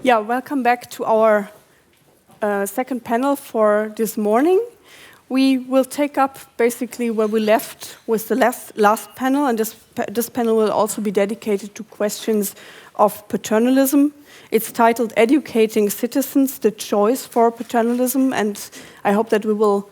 Yeah, welcome back to our second panel for this morning. We will take up basically where we left with the last panel, and this panel will also be dedicated to questions of paternalism. It's titled Educating Citizens, the Choice for Paternalism, and I hope that we will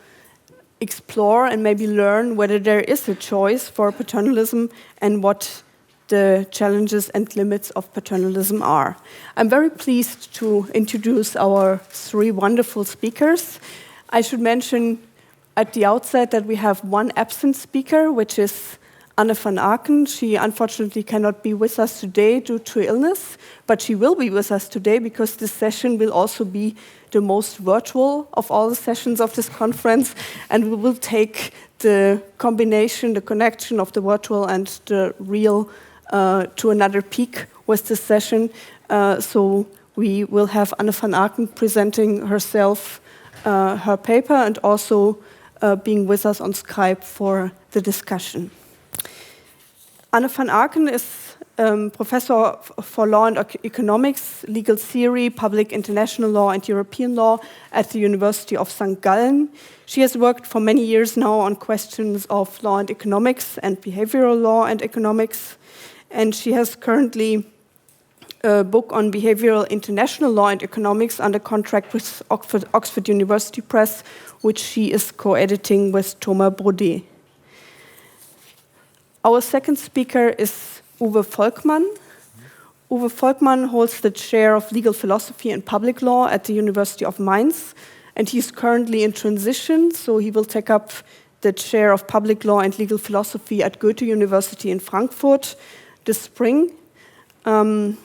explore and maybe learn whether there is a choice for paternalism and what the challenges and limits of paternalism are. I'm very pleased to introduce our three wonderful speakers. I should mention at the outset that we have one absent speaker, which is Anne van Aaken. She unfortunately cannot be with us today due to illness, but she will be with us today because this session will also be the most virtual of all the sessions of this conference, and we will take the combination, the connection of the virtual and the real to another peak with this session. So we will have Anne van Aaken presenting herself, her paper, and also being with us on Skype for the discussion. Anne van Aaken is professor for law and economics, legal theory, public international law and European law at the University of St. Gallen. She has worked for many years now on questions of law and economics and behavioral law and economics. And she has currently a book on behavioral international law and economics under contract with Oxford University Press, which she is co-editing with Thomas Brodé. Our second speaker is Uwe Volkmann. Uwe Volkmann holds the chair of legal philosophy and public law at the University of Mainz, and he's currently in transition, so he will take up the chair of public law and legal philosophy at Goethe University in Frankfurt this spring, and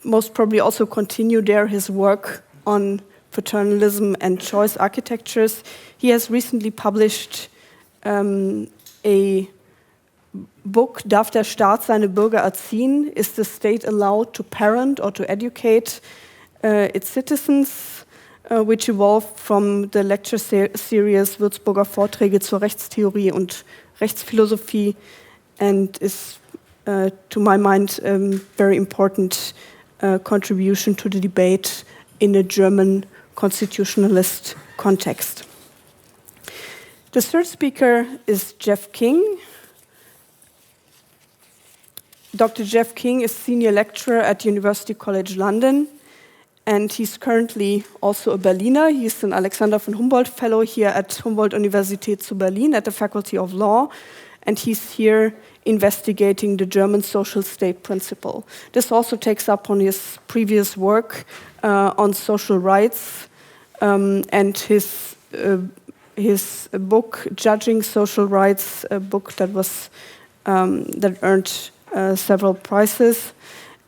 most probably also continue there his work on paternalism and choice architectures. He has recently published a book, Darf der Staat seine Bürger erziehen? Is the state allowed to parent or to educate its citizens? Which evolved from the lecture series Würzburger Vorträge zur Rechtstheorie und Rechtsphilosophie, and is, to my mind, a very important contribution to the debate in a German constitutionalist context. The third speaker is Jeff King. Dr. Jeff King is senior lecturer at University College London, and he's currently also a Berliner. He's an Alexandra von Humboldt Fellow here at Humboldt-Universität zu Berlin at the Faculty of Law, and he's here investigating the German social state principle. This also takes up on his previous work on social rights, and his book, Judging Social Rights, a book that was that earned several prizes.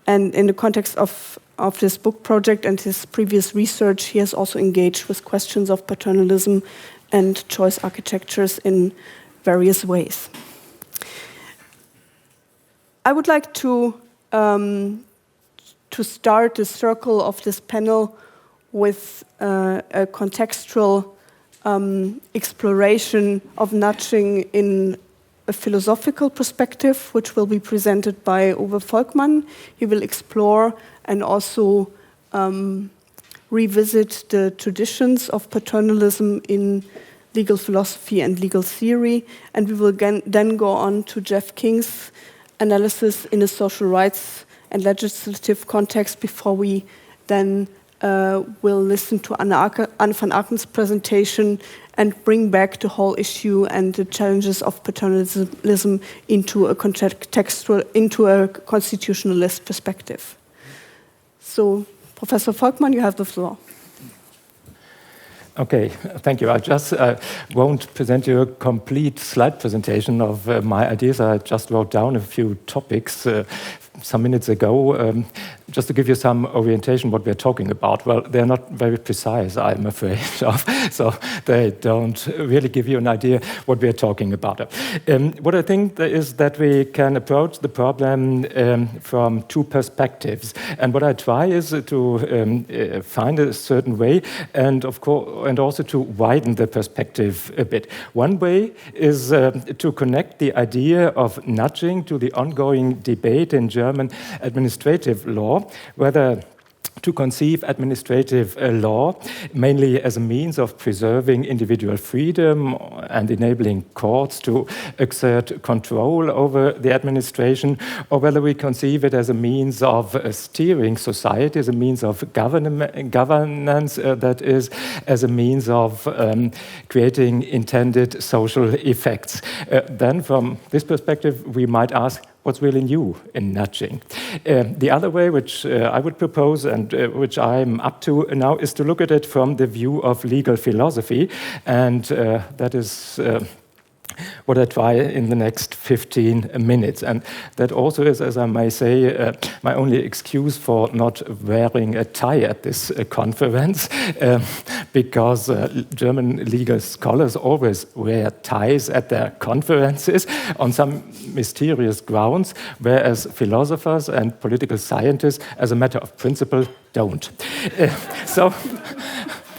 And in the context of this book project and his previous research, he has also engaged with questions of paternalism and choice architectures in various ways. I would like to start the circle of this panel with a contextual exploration of nudging in a philosophical perspective, which will be presented by Uwe Volkmann. He will explore and also revisit the traditions of paternalism in legal philosophy and legal theory, and we will then go on to Jeff King's analysis in a social rights and legislative context before we then will listen to Anne van Aaken's presentation and bring back the whole issue and the challenges of paternalism into a constitutionalist perspective. So, Professor Volkmann, you have the floor. Okay, thank you. I just won't present you a complete slide presentation of my ideas. I just wrote down a few topics some minutes ago, just to give you some orientation what we're talking about. Well, they're not very precise, I'm afraid of, so they don't really give you an idea what we're talking about. What I think is that we can approach the problem from two perspectives, and what I try is to find a certain way, and of course, and also to widen the perspective a bit. One way is to connect the idea of nudging to the ongoing debate in Germany German administrative law, whether to conceive administrative law mainly as a means of preserving individual freedom and enabling courts to exert control over the administration, or whether we conceive it as a means of steering society, as a means of governance, that is, as a means of creating intended social effects. Then from this perspective, we might ask, what's really new in nudging? The other way, which I would propose and which I'm up to now, is to look at it from the view of legal philosophy, and that is what I try in the next 15 minutes. And that also is, as I may say, my only excuse for not wearing a tie at this conference, because German legal scholars always wear ties at their conferences on some mysterious grounds, whereas philosophers and political scientists, as a matter of principle, don't.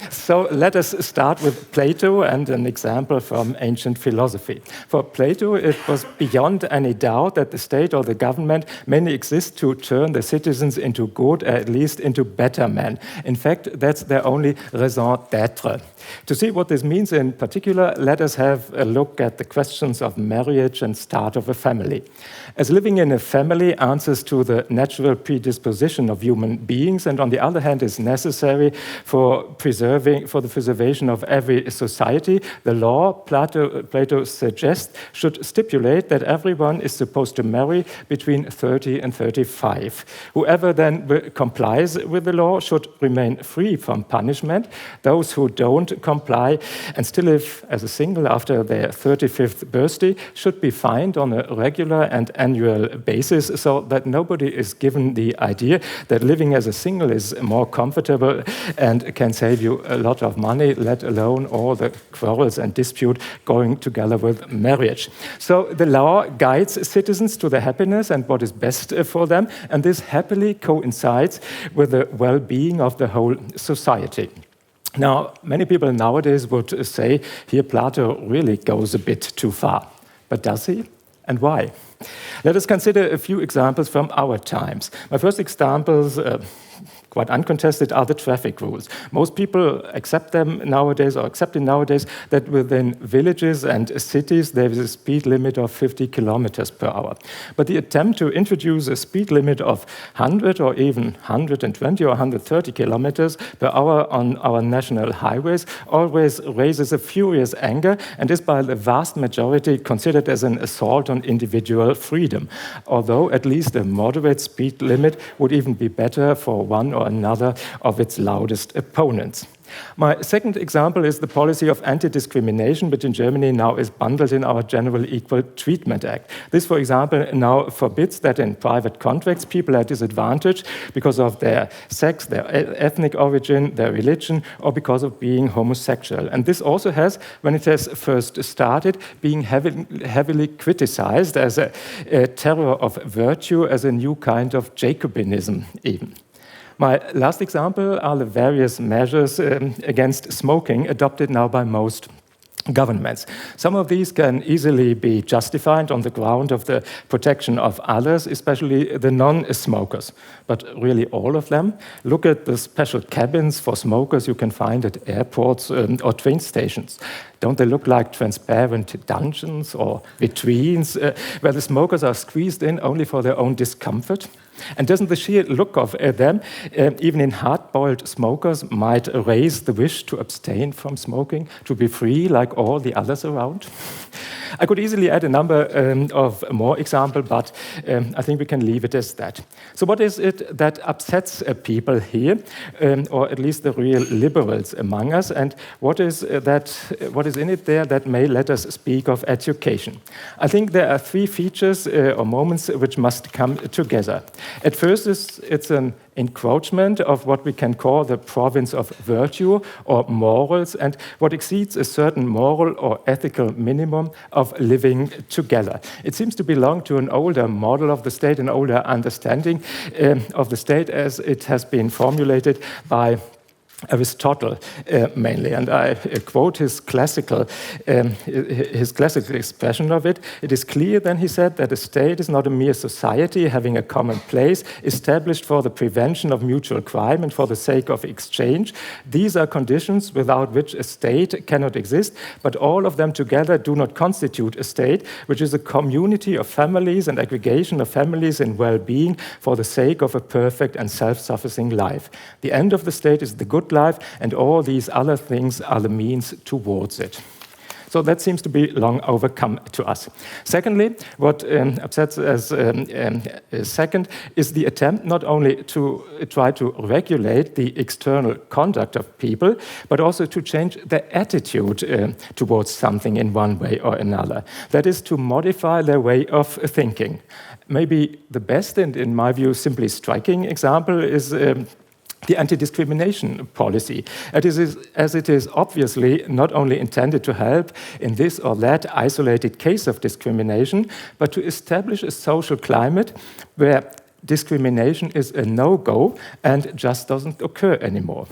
So let us start with Plato and an example from ancient philosophy. For Plato, it was beyond any doubt that the state or the government mainly exists to turn the citizens into good, at least into better men. In fact, that's their only raison d'être. To see what this means in particular, let us have a look at the questions of marriage and start of a family. As living in a family answers to the natural predisposition of human beings, and on the other hand is necessary for the preservation of every society, the law, Plato suggests, should stipulate that everyone is supposed to marry between 30 and 35. Whoever then complies with the law should remain free from punishment. Those who don't comply and still live as a single after their 35th birthday should be fined on a regular and annual basis, so that nobody is given the idea that living as a single is more comfortable and can save you a lot of money, let alone all the quarrels and dispute going together with marriage. So the law guides citizens to their happiness and what is best for them, and this happily coincides with the well-being of the whole society. Now, many people nowadays would say, here Plato really goes a bit too far. But does he? And why? Let us consider a few examples from our times. My first examples, quite uncontested, are the traffic rules. Most people accept them nowadays, or accepted nowadays, that within villages and cities there is a speed limit of 50 kilometers per hour. But the attempt to introduce a speed limit of 100 or even 120 or 130 kilometers per hour on our national highways always raises a furious anger and is by the vast majority considered as an assault on individual freedom, although at least a moderate speed limit would even be better for one or another of its loudest opponents. My second example is the policy of anti-discrimination, which in Germany now is bundled in our General Equal Treatment Act. This, for example, now forbids that in private contracts people are disadvantaged because of their sex, their ethnic origin, their religion, or because of being homosexual. And this also has, when it has first started, being heavily criticized as a terror of virtue, as a new kind of Jacobinism even. My last example are the various measures against smoking adopted now by most governments. Some of these can easily be justified on the ground of the protection of others, especially the non-smokers. But really all of them? Look at the special cabins for smokers you can find at airports or train stations. Don't they look like transparent dungeons or vitrines where the smokers are squeezed in only for their own discomfort? And doesn't the sheer look of them, even in hard-boiled smokers, might raise the wish to abstain from smoking, to be free like all the others around? I could easily add a number of more examples, but I think we can leave it as that. So what is it that upsets people here, or at least the real liberals among us, and what is in it there that may let us speak of education? I think there are three features or moments which must come together. At first, it's an encroachment of what we can call the province of virtue or morals, and what exceeds a certain moral or ethical minimum of living together. It seems to belong to an older model of the state, an older understanding of the state as it has been formulated by Aristotle mainly, and I quote his classical expression of it. It is clear, then he said, that a state is not a mere society having a common place established for the prevention of mutual crime and for the sake of exchange. These are conditions without which a state cannot exist, but all of them together do not constitute a state, which is a community of families and aggregation of families in well-being for the sake of a perfect and self-sufficing life. The end of the state is the good life, and all these other things are the means towards it. So that seems to be long overcome to us. Secondly, what upsets us second is the attempt not only to try to regulate the external conduct of people, but also to change their attitude towards something in one way or another. That is, to modify their way of thinking. Maybe the best and, in my view, simply striking example is the anti-discrimination policy, as it is obviously not only intended to help in this or that isolated case of discrimination, but to establish a social climate where discrimination is a no-go and just doesn't occur anymore.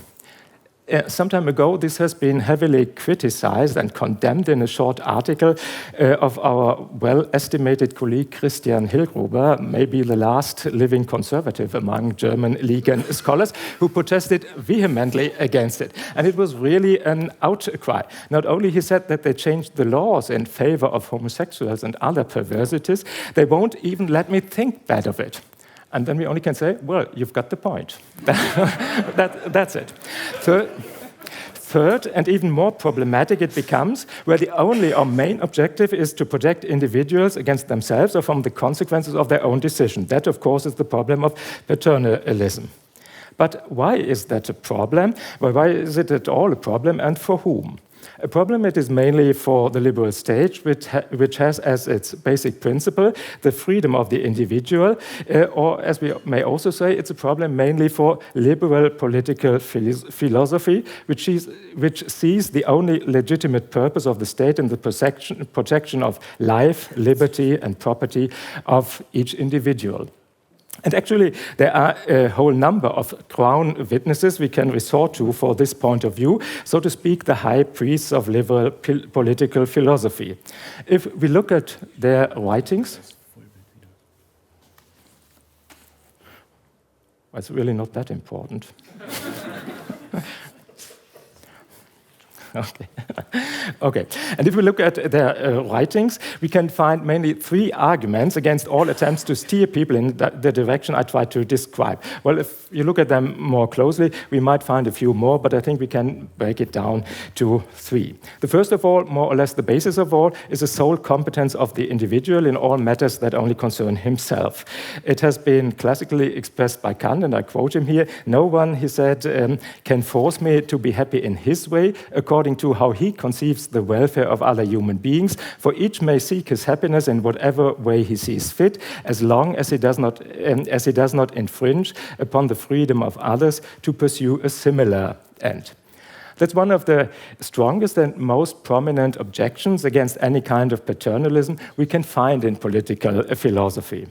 Some time ago, this has been heavily criticized and condemned in a short article of our well-estimated colleague Christian Hillgruber, maybe the last living conservative among German legal scholars, who protested vehemently against it. And it was really an outcry. Not only he said that they changed the laws in favor of homosexuals and other perversities, they won't even let me think bad of it. And then we only can say, well, you've got the point. That's it. Third, and even more problematic it becomes, where the only or main objective is to protect individuals against themselves or from the consequences of their own decision. That, of course, is the problem of paternalism. But why is that a problem? Well, why is it at all a problem, and for whom? A problem it is mainly for the liberal state, which has as its basic principle the freedom of the individual, or as we may also say, it's a problem mainly for liberal political philosophy, which sees the only legitimate purpose of the state in the protection of life, liberty, and property of each individual. And actually, there are a whole number of crown witnesses we can resort to for this point of view, so to speak, the high priests of liberal political philosophy. If we look at their writings, well, it's really not that important. Okay. And if we look at their writings, we can find mainly three arguments against all attempts to steer people in the direction I tried to describe. Well, if you look at them more closely, we might find a few more, but I think we can break it down to three. The first of all, more or less the basis of all, is the sole competence of the individual in all matters that only concern himself. It has been classically expressed by Kant, and I quote him here, "No one," he said, "can force me to be happy in his way, according to how he conceives the welfare of other human beings, for each may seek his happiness in whatever way he sees fit, as long as he does not infringe upon the freedom of others to pursue a similar end." That's one of the strongest and most prominent objections against any kind of paternalism we can find in political philosophy.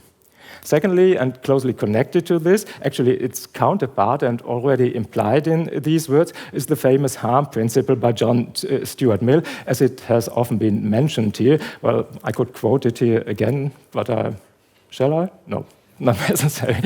Secondly, and closely connected to this, actually its counterpart and already implied in these words, is the famous harm principle by John Stuart Mill, as it has often been mentioned here. Well, I could quote it here again, but shall I? No, not necessary.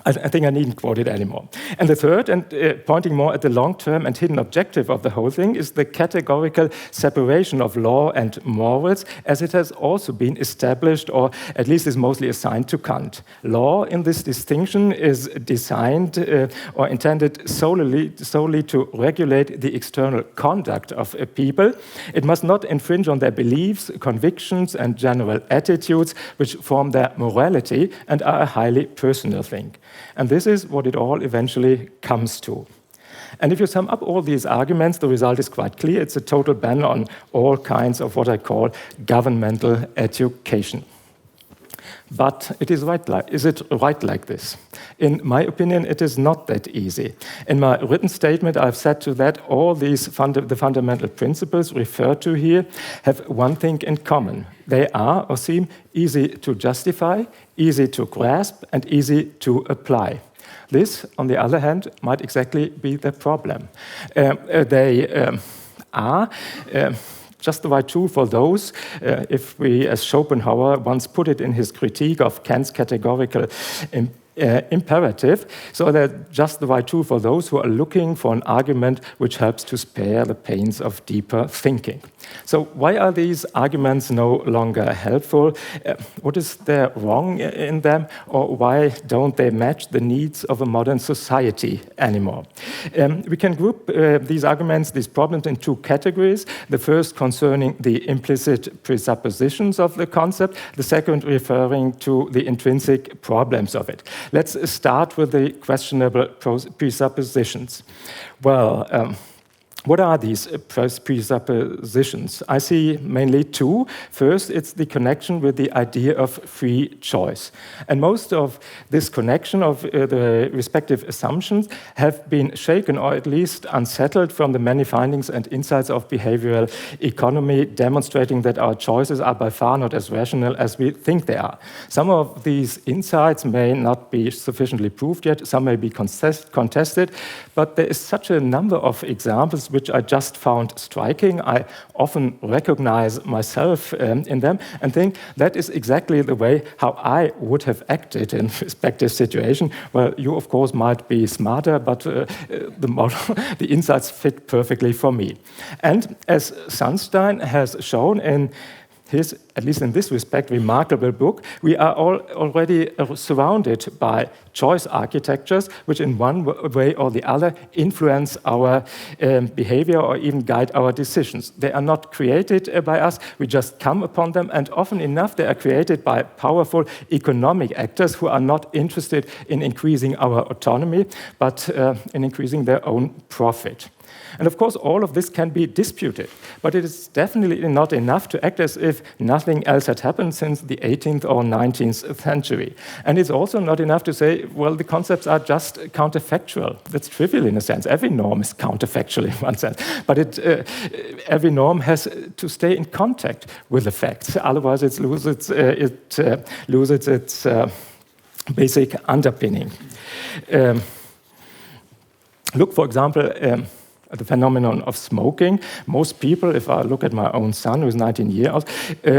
I think I needn't quote it anymore. And the third, and pointing more at the long-term and hidden objective of the whole thing, is the categorical separation of law and morals, as it has also been established, or at least is mostly assigned to Kant. Law, in this distinction, is designed or intended solely to regulate the external conduct of a people. It must not infringe on their beliefs, convictions, and general attitudes, which form their morality and are a highly personal thing. And this is what it all eventually comes to. And if you sum up all these arguments, the result is quite clear. It's a total ban on all kinds of what I call governmental education. But is it right like this? In my opinion, it is not that easy. In my written statement, I've said to that all these the fundamental principles referred to here have one thing in common. They are or seem easy to justify, easy to grasp, and easy to apply. This, on the other hand, might exactly be the problem. They are just the right tool for those, if we, as Schopenhauer once put it in his critique of Kant's categorical imperative, so they're just the right tool for those who are looking for an argument which helps to spare the pains of deeper thinking. So why are these arguments no longer helpful? What is there wrong in them, or why don't they match the needs of a modern society anymore? We can group these arguments, these problems, in two categories. The first concerning the implicit presuppositions of the concept, the second referring to the intrinsic problems of it. Let's start with the questionable presuppositions. Well, what are these presuppositions? I see mainly two. First, it's the connection with the idea of free choice. And most of this connection of the respective assumptions have been shaken, or at least unsettled, from the many findings and insights of behavioral economy, demonstrating that our choices are by far not as rational as we think they are. Some of these insights may not be sufficiently proved yet, some may be contested, but there is such a number of examples which I just found striking. I often recognize myself in them and think that is exactly the way how I would have acted in respective situation. Well, you of course might be smarter, but the insights fit perfectly for me. And as Sunstein has shown in his, at least in this respect, remarkable book, we are already surrounded by choice architectures which in one way or the other influence our behavior or even guide our decisions. They are not created by us, we just come upon them, and often enough they are created by powerful economic actors who are not interested in increasing our autonomy, but in increasing their own profit. And of course, all of this can be disputed, but it is definitely not enough to act as if nothing else had happened since the 18th or 19th century. And it's also not enough to say, well, the concepts are just counterfactual. That's trivial in a sense. Every norm is counterfactual in one sense, but every norm has to stay in contact with the facts. Otherwise, it loses its basic underpinning. Look, for example, the phenomenon of smoking. Most people, if I look at my own son, who's 19 years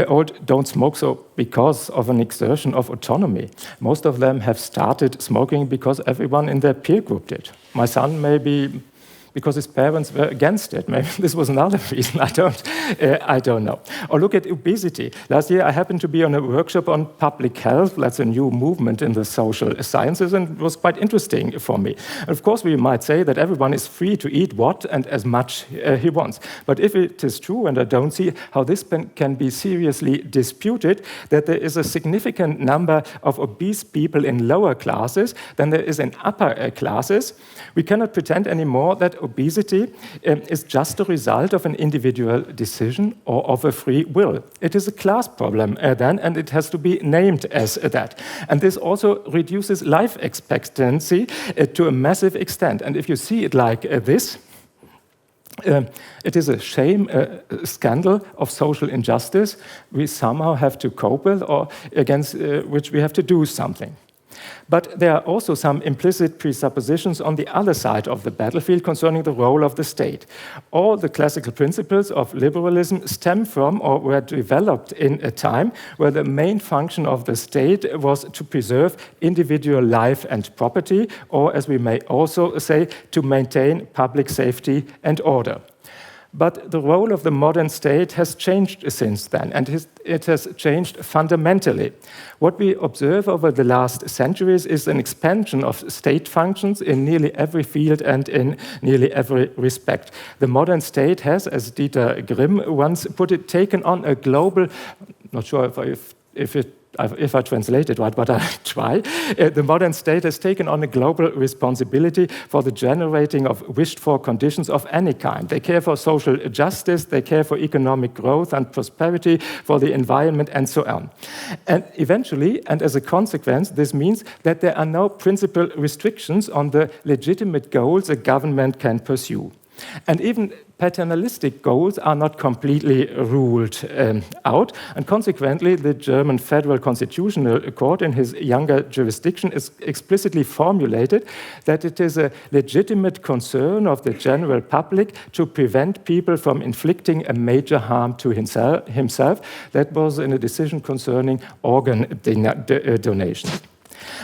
old, don't smoke so because of an exertion of autonomy. Most of them have started smoking because everyone in their peer group did. My son maybe because his parents were against it. Maybe this was another reason, I don't know. Or look at obesity. Last year I happened to be on a workshop on public health. That's a new movement in the social sciences, and it was quite interesting for me. And of course we might say that everyone is free to eat what and as much he wants. But if it is true, and I don't see how this can be seriously disputed, that there is a significant number of obese people in lower classes than there is in upper classes, we cannot pretend anymore that obesity is just a result of an individual decision or of a free will. It is a class problem then, and it has to be named as that. And this also reduces life expectancy to a massive extent. And if you see it like this, it is a shame, a scandal of social injustice we somehow have to cope with, or against which we have to do something. But there are also some implicit presuppositions on the other side of the battlefield concerning the role of the state. All the classical principles of liberalism stem from or were developed in a time where the main function of the state was to preserve individual life and property, or as we may also say, to maintain public safety and order. But the role of the modern state has changed since then, and it has changed fundamentally. What we observe over the last centuries is an expansion of state functions in nearly every field and in nearly every respect. The modern state has, as Dieter Grimm once put it, taken on a global, not sure if I translate it right, but I try. The modern state has taken on a global responsibility for the generating of wished-for conditions of any kind. They care for social justice, they care for economic growth and prosperity, for the environment, and so on. And eventually, and as a consequence, this means that there are no principal restrictions on the legitimate goals a government can pursue. And even paternalistic goals are not completely ruled out, and consequently, the German Federal Constitutional Court, in his younger jurisdiction, is explicitly formulated that it is a legitimate concern of the general public to prevent people from inflicting a major harm to himself. That was in a decision concerning organ donations.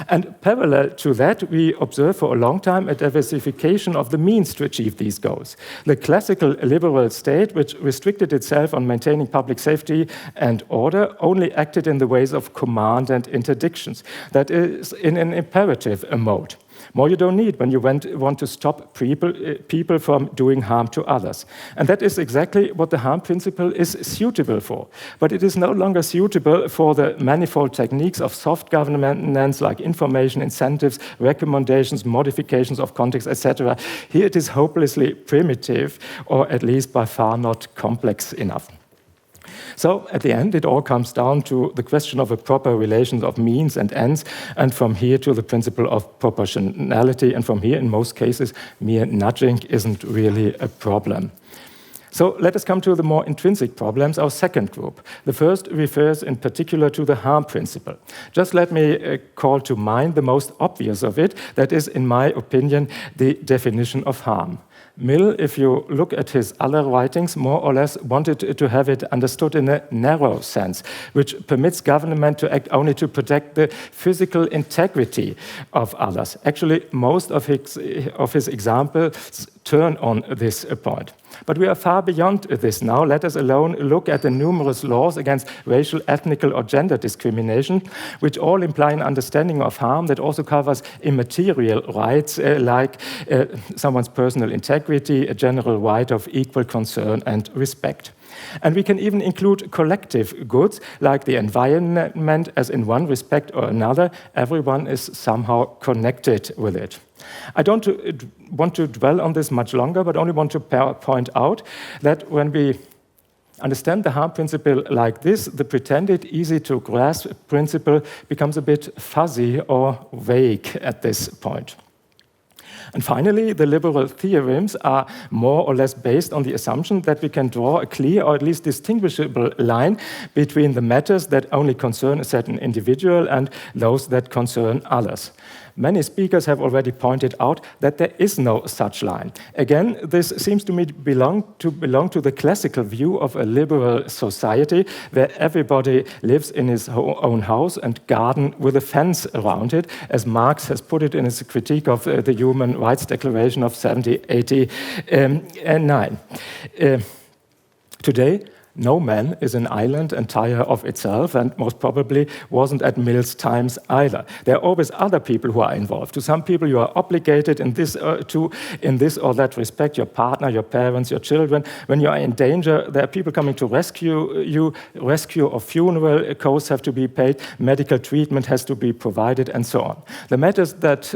And parallel to that, we observe for a long time a diversification of the means to achieve these goals. The classical liberal state, which restricted itself on maintaining public safety and order, only acted in the ways of command and interdictions. That is, in an imperative mode. More you don't need when you want to stop people from doing harm to others. And that is exactly what the harm principle is suitable for. But it is no longer suitable for the manifold techniques of soft governance like information, incentives, recommendations, modifications of context, etc. Here it is hopelessly primitive, or at least by far not complex enough. So at the end, it all comes down to the question of a proper relation of means and ends, and from here to the principle of proportionality, and from here, in most cases, mere nudging isn't really a problem. So let us come to the more intrinsic problems, our second group. The first refers in particular to the harm principle. Just let me call to mind the most obvious of it, that is, in my opinion, the definition of harm. Mill, if you look at his other writings, more or less wanted to have it understood in a narrow sense, which permits government to act only to protect the physical integrity of others. Actually, most of his examples turn on this point. But we are far beyond this now. Let us alone look at the numerous laws against racial, ethnic, or gender discrimination, which all imply an understanding of harm that also covers immaterial rights like someone's personal integrity, a general right of equal concern and respect. And we can even include collective goods like the environment, as in one respect or another, everyone is somehow connected with it. I don't want to dwell on this much longer, but only want to point out that when we understand the harm principle like this, the pretended easy-to-grasp principle becomes a bit fuzzy or vague at this point. And finally, the liberal theorems are more or less based on the assumption that we can draw a clear or at least distinguishable line between the matters that only concern a certain individual and those that concern others. Many speakers have already pointed out that there is no such line. Again, this seems to me belong to the classical view of a liberal society where everybody lives in his own house and garden with a fence around it, as Marx has put it in his critique of the Human Rights Declaration of 1789. Today, no man is an island entire of itself, and most probably wasn't at Mill's times either. There are always other people who are involved. To some people, you are obligated in this or that respect, your partner, your parents, your children. When you are in danger, there are people coming to rescue you. Rescue or funeral costs have to be paid, medical treatment has to be provided, and so on. The matters that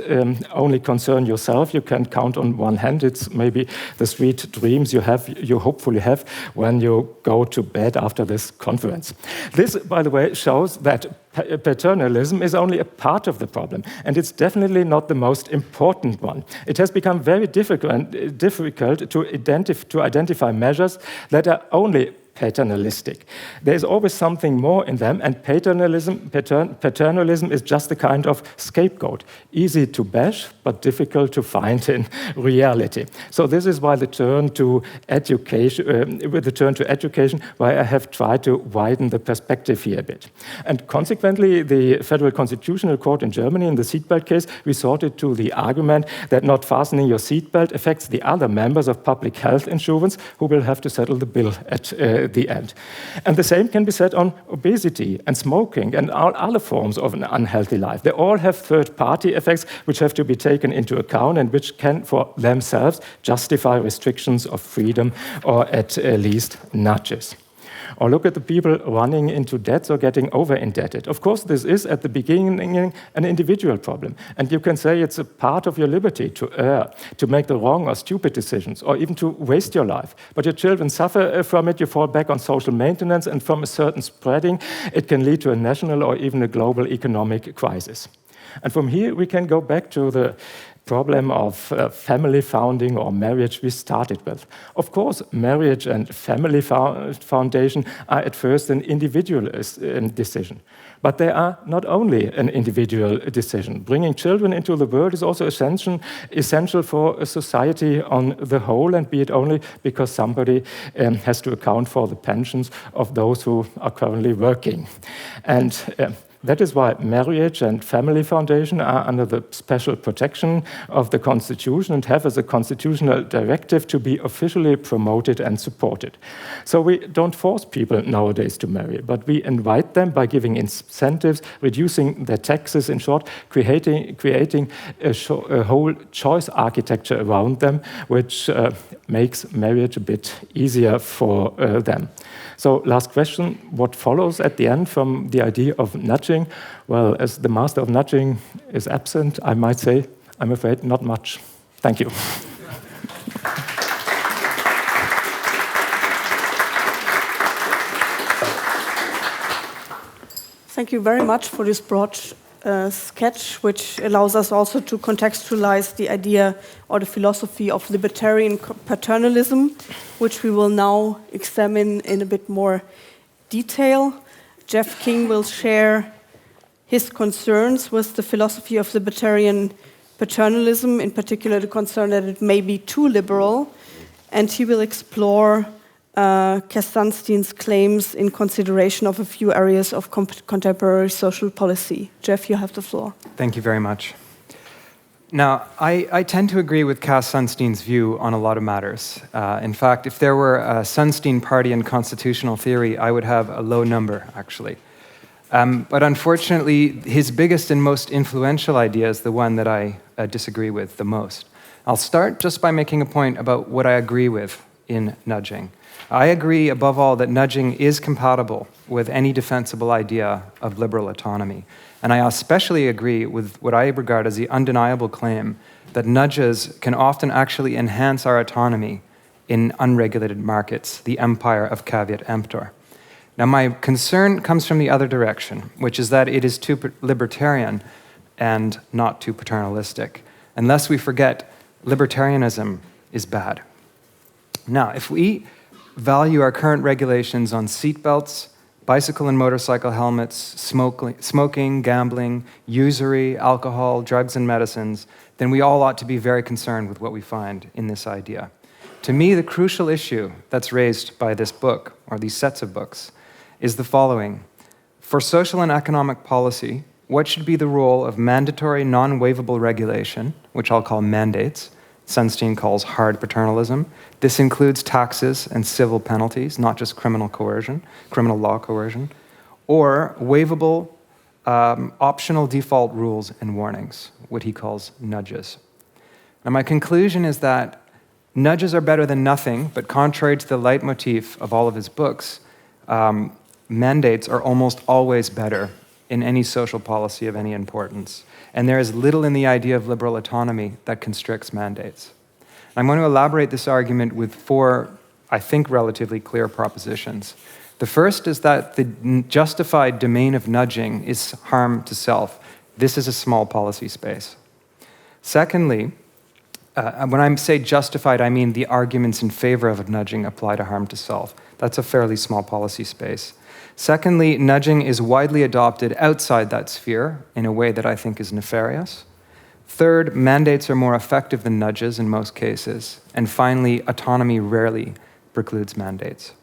only concern yourself, you can count on one hand. It's maybe the sweet dreams you hopefully have when you go to bed after this conference. This, by the way, shows that paternalism is only a part of the problem, and it's definitely not the most important one. It has become very difficult to identify measures that are only paternalistic. There is always something more in them, and paternalism is just a kind of scapegoat, easy to bash, but difficult to find in reality. So this is why the turn to education, why I have tried to widen the perspective here a bit. And consequently, the Federal Constitutional Court in Germany, in the seatbelt case, resorted to the argument that not fastening your seatbelt affects the other members of public health insurance who will have to settle the bill at the end. And the same can be said on obesity and smoking and all other forms of an unhealthy life. They all have third-party effects which have to be taken into account and which can, for themselves, justify restrictions of freedom or at least nudges. Or look at the people running into debts or getting over-indebted. Of course, this is, at the beginning, an individual problem. And you can say it's a part of your liberty to err, to make the wrong or stupid decisions, or even to waste your life. But your children suffer from it, you fall back on social maintenance, and from a certain spreading, it can lead to a national or even a global economic crisis. And from here, we can go back to the problem of family founding or marriage we started with. Of course, marriage and family foundation are at first an individual decision. But they are not only an individual decision. Bringing children into the world is also essential for a society on the whole, and be it only because somebody has to account for the pensions of those who are currently working. And that is why marriage and family foundation are under the special protection of the Constitution and have as a constitutional directive to be officially promoted and supported. So we don't force people nowadays to marry, but we invite them by giving incentives, reducing their taxes, in short, creating a whole choice architecture around them, which makes marriage a bit easier for them. So last question, what follows at the end from the idea of nudging? Well, as the master of nudging is absent, I might say, I'm afraid not much. Thank you. Thank you very much for this broad sketch, which allows us also to contextualize the idea or the philosophy of libertarian paternalism, which we will now examine in a bit more detail. Jeff King will share his concerns with the philosophy of libertarian paternalism, in particular the concern that it may be too liberal, and he will explore Kastanstein's claims in consideration of a few areas of contemporary social policy. Jeff, you have the floor. Thank you very much. Now, I tend to agree with Cass Sunstein's view on a lot of matters. In fact, if there were a Sunstein party in constitutional theory, I would have a low number, actually. But unfortunately, his biggest and most influential idea is the one that I disagree with the most. I'll start just by making a point about what I agree with in nudging. I agree, above all, that nudging is compatible with any defensible idea of liberal autonomy. And I especially agree with what I regard as the undeniable claim that nudges can often actually enhance our autonomy in unregulated markets, the empire of caveat emptor. Now, my concern comes from the other direction, which is that it is too libertarian and not too paternalistic. Unless we forget, libertarianism is bad. Now, if we value our current regulations on seatbelts, bicycle and motorcycle helmets, smoking, gambling, usury, alcohol, drugs and medicines, then we all ought to be very concerned with what we find in this idea. To me, the crucial issue that's raised by this book, or these sets of books, is the following. For social and economic policy, what should be the role of mandatory non-waivable regulation, which I'll call mandates, Sunstein calls hard paternalism. This includes taxes and civil penalties, not just criminal law coercion, or waivable optional default rules and warnings, what he calls nudges. Now, my conclusion is that nudges are better than nothing, but contrary to the leitmotif of all of his books, mandates are almost always better in any social policy of any importance. And there is little in the idea of liberal autonomy that constricts mandates. I'm going to elaborate this argument with four, I think, relatively clear propositions. The first is that the justified domain of nudging is harm to self. This is a small policy space. Secondly, when I say justified, I mean the arguments in favor of nudging apply to harm to self. That's a fairly small policy space. Secondly, nudging is widely adopted outside that sphere in a way that I think is nefarious. Third, mandates are more effective than nudges in most cases. And finally, autonomy rarely precludes mandates.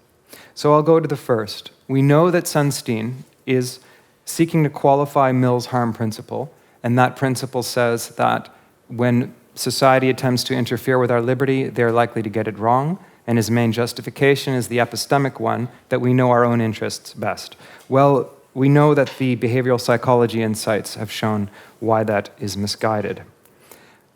So I'll go to the first. We know that Sunstein is seeking to qualify Mill's harm principle, and that principle says that when society attempts to interfere with our liberty, they're likely to get it wrong, and his main justification is the epistemic one, that we know our own interests best. Well, we know that the behavioral psychology insights have shown why that is misguided.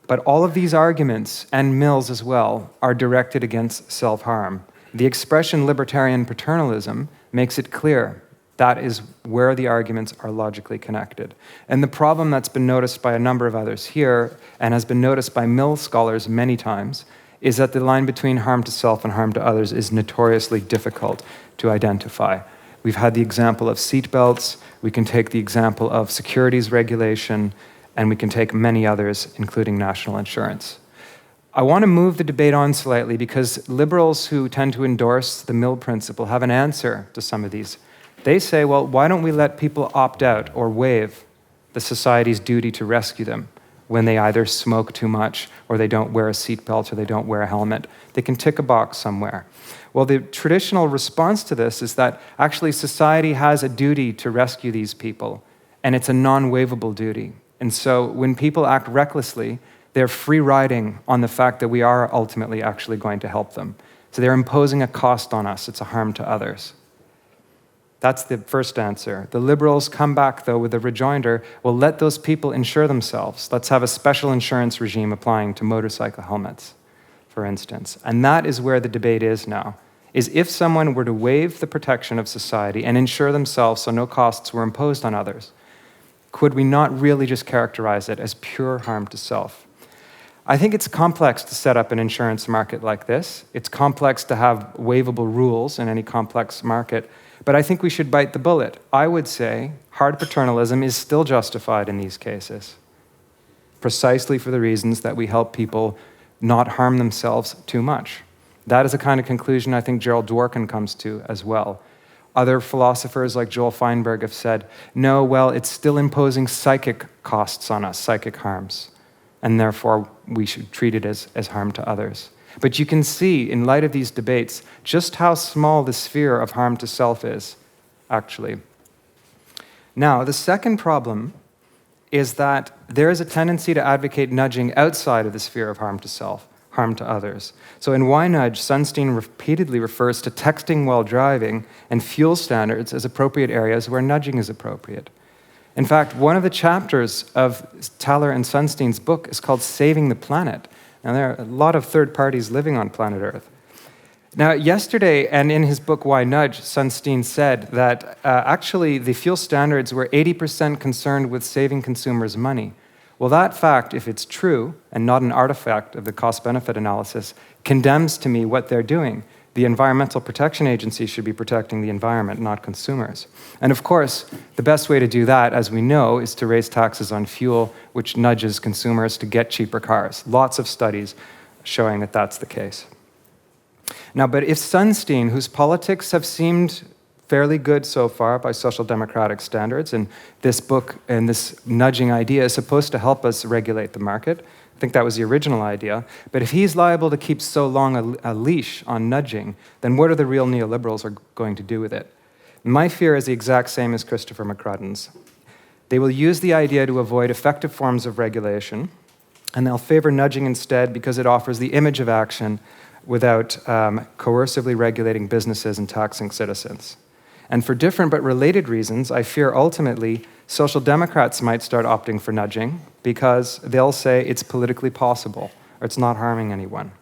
But all of these arguments, and Mill's as well, are directed against self-harm. The expression libertarian paternalism makes it clear that is where the arguments are logically connected. And the problem that's been noticed by a number of others here, and has been noticed by Mill scholars many times, is that the line between harm to self and harm to others is notoriously difficult to identify. We've had the example of seatbelts, we can take the example of securities regulation, and we can take many others, including national insurance. I want to move the debate on slightly because liberals who tend to endorse the Mill principle have an answer to some of these. They say, well, why don't we let people opt out or waive the society's duty to rescue them when they either smoke too much or they don't wear a seatbelt or they don't wear a helmet? They can tick a box somewhere. Well, the traditional response to this is that actually society has a duty to rescue these people, and it's a non-waivable duty. And so when people act recklessly, they're free riding on the fact that we are ultimately actually going to help them. So they're imposing a cost on us. It's a harm to others. That's the first answer. The liberals come back, though, with a rejoinder, well, let those people insure themselves. Let's have a special insurance regime applying to motorcycle helmets, for instance. And that is where the debate is now, is if someone were to waive the protection of society and insure themselves so no costs were imposed on others, could we not really just characterize it as pure harm to self? I think it's complex to set up an insurance market like this. It's complex to have waivable rules in any complex market, but I think we should bite the bullet. I would say hard paternalism is still justified in these cases, precisely for the reasons that we help people not harm themselves too much. That is a kind of conclusion I think Gerald Dworkin comes to as well. Other philosophers like Joel Feinberg have said, no, well, it's still imposing psychic costs on us, psychic harms, and therefore we should treat it as harm to others. But you can see, in light of these debates, just how small the sphere of harm to self is, actually. Now, the second problem is that there is a tendency to advocate nudging outside of the sphere of harm to self, harm to others. So in Why Nudge, Sunstein repeatedly refers to texting while driving and fuel standards as appropriate areas where nudging is appropriate. In fact, one of the chapters of Thaler and Sunstein's book is called Saving the Planet. Now, there are a lot of third parties living on planet Earth. Now, yesterday, and in his book Why Nudge, Sunstein said that actually the fuel standards were 80% concerned with saving consumers money. Well, that fact, if it's true, and not an artifact of the cost-benefit analysis, condemns to me what they're doing. The Environmental Protection Agency should be protecting the environment, not consumers. And of course, the best way to do that, as we know, is to raise taxes on fuel, which nudges consumers to get cheaper cars. Lots of studies showing that that's the case. Now, but if Sunstein, whose politics have seemed fairly good so far by social democratic standards, and this book and this nudging idea is supposed to help us regulate the market, I think that was the original idea. But if he's liable to keep so long a leash on nudging, then what are the real neoliberals are going to do with it? My fear is the exact same as Christopher McCrudden's. They will use the idea to avoid effective forms of regulation, and they'll favor nudging instead because it offers the image of action without coercively regulating businesses and taxing citizens. And for different but related reasons, I fear ultimately social democrats might start opting for nudging because they'll say it's politically possible or it's not harming anyone.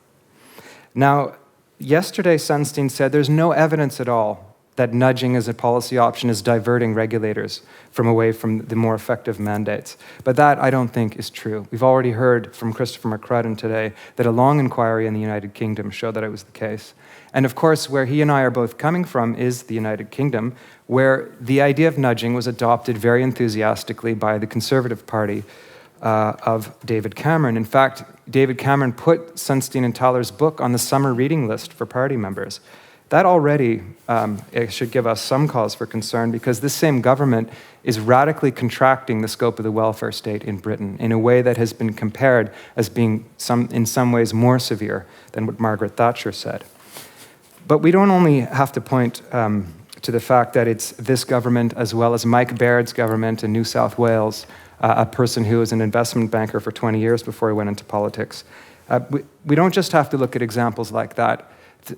Now, yesterday Sunstein said there's no evidence at all that nudging as a policy option is diverting regulators away from the more effective mandates. But that, I don't think, is true. We've already heard from Christopher McCrudden today that a long inquiry in the United Kingdom showed that it was the case. And of course, where he and I are both coming from is the United Kingdom, where the idea of nudging was adopted very enthusiastically by the Conservative Party of David Cameron. In fact, David Cameron put Sunstein and Thaler's book on the summer reading list for party members. That already it should give us some cause for concern because this same government is radically contracting the scope of the welfare state in Britain in a way that has been compared as being in some ways more severe than what Margaret Thatcher said. But we don't only have to point to the fact that it's this government as well as Mike Baird's government in New South Wales, a person who was an investment banker for 20 years before he went into politics. We don't just have to look at examples like that.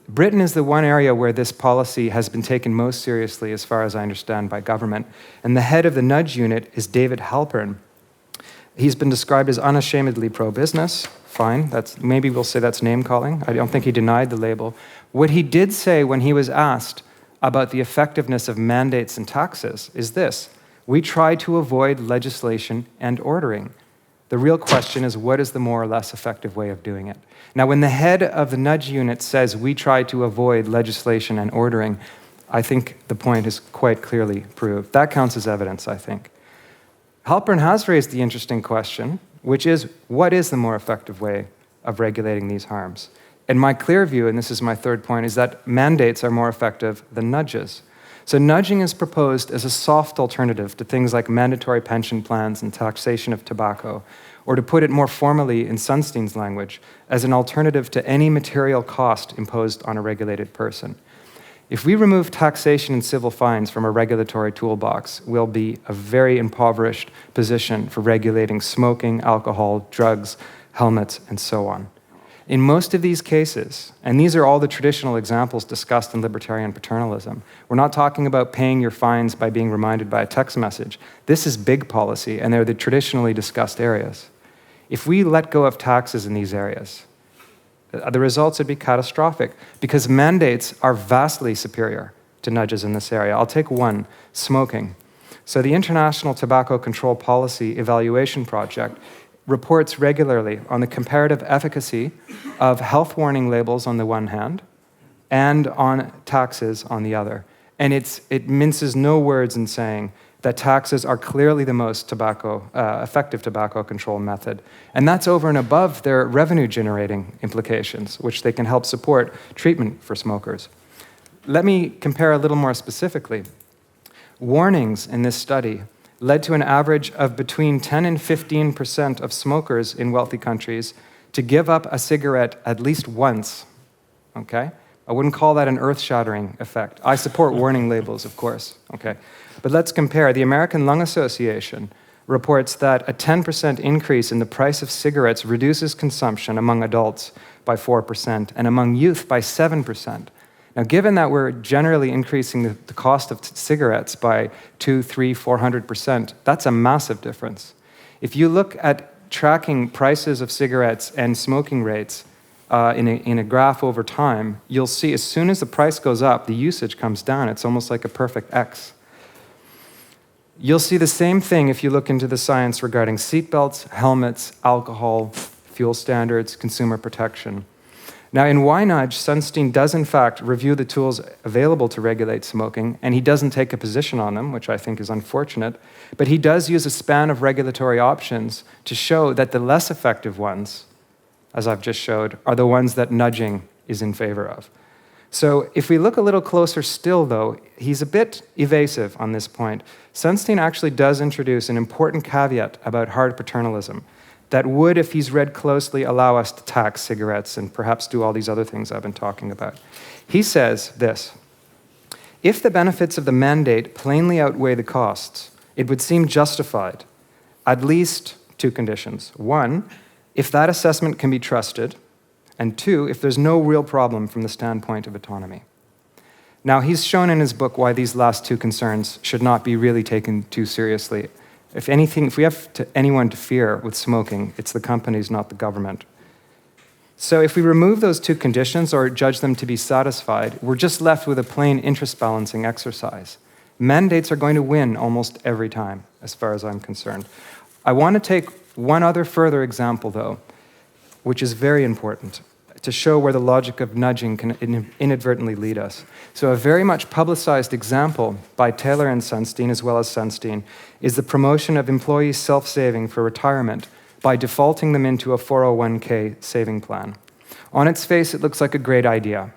Britain is the one area where this policy has been taken most seriously, as far as I understand, by government. And the head of the nudge unit is David Halpern. He's been described as unashamedly pro-business. Fine, maybe we'll say that's name-calling. I don't think he denied the label. What he did say when he was asked about the effectiveness of mandates and taxes is this: we try to avoid legislation and ordering. The real question is, what is the more or less effective way of doing it? Now, when the head of the nudge unit says we try to avoid legislation and ordering, I think the point is quite clearly proved. That counts as evidence, I think. Halpern has raised the interesting question, which is, what is the more effective way of regulating these harms? And my clear view, and this is my third point, is that mandates are more effective than nudges. So nudging is proposed as a soft alternative to things like mandatory pension plans and taxation of tobacco, or to put it more formally in Sunstein's language, as an alternative to any material cost imposed on a regulated person. If we remove taxation and civil fines from a regulatory toolbox, we'll be a very impoverished position for regulating smoking, alcohol, drugs, helmets, and so on. In most of these cases, and these are all the traditional examples discussed in libertarian paternalism, we're not talking about paying your fines by being reminded by a text message. This is big policy, and they're the traditionally discussed areas. If we let go of taxes in these areas, the results would be catastrophic because mandates are vastly superior to nudges in this area. I'll take one, smoking. So the International Tobacco Control Policy Evaluation Project reports regularly on the comparative efficacy of health warning labels on the one hand and on taxes on the other. And it minces no words in saying that taxes are clearly the most effective tobacco control method. And that's over and above their revenue-generating implications, which they can help support treatment for smokers. Let me compare a little more specifically. Warnings in this study led to an average of between 10 and 15% of smokers in wealthy countries to give up a cigarette at least once, okay? I wouldn't call that an earth-shattering effect. I support warning labels, of course, okay? But let's compare. The American Lung Association reports that a 10% increase in the price of cigarettes reduces consumption among adults by 4% and among youth by 7%. Now, given that we're generally increasing the cost of cigarettes by 200, 300, 400%, that's a massive difference. If you look at tracking prices of cigarettes and smoking rates in a graph over time, you'll see as soon as the price goes up, the usage comes down. It's almost like a perfect X. You'll see the same thing if you look into the science regarding seatbelts, helmets, alcohol, fuel standards, consumer protection. Now, in Why Nudge, Sunstein does in fact review the tools available to regulate smoking, and he doesn't take a position on them, which I think is unfortunate, but he does use a span of regulatory options to show that the less effective ones, as I've just showed, are the ones that nudging is in favor of. So if we look a little closer still, though, he's a bit evasive on this point. Sunstein actually does introduce an important caveat about hard paternalism that would, if he's read closely, allow us to tax cigarettes and perhaps do all these other things I've been talking about. He says this: if the benefits of the mandate plainly outweigh the costs, it would seem justified, at least two conditions. One, if that assessment can be trusted, and two, if there's no real problem from the standpoint of autonomy. Now, he's shown in his book why these last two concerns should not be really taken too seriously. If anything, if we have anyone to fear with smoking, it's the companies, not the government. So if we remove those two conditions or judge them to be satisfied, we're just left with a plain interest balancing exercise. Mandates are going to win almost every time, as far as I'm concerned. I want to take one other further example, though, which is very important, to show where the logic of nudging can inadvertently lead us. So a very much publicized example by Taylor and Sunstein, as well as Sunstein, is the promotion of employees' self-saving for retirement by defaulting them into a 401k saving plan. On its face, it looks like a great idea,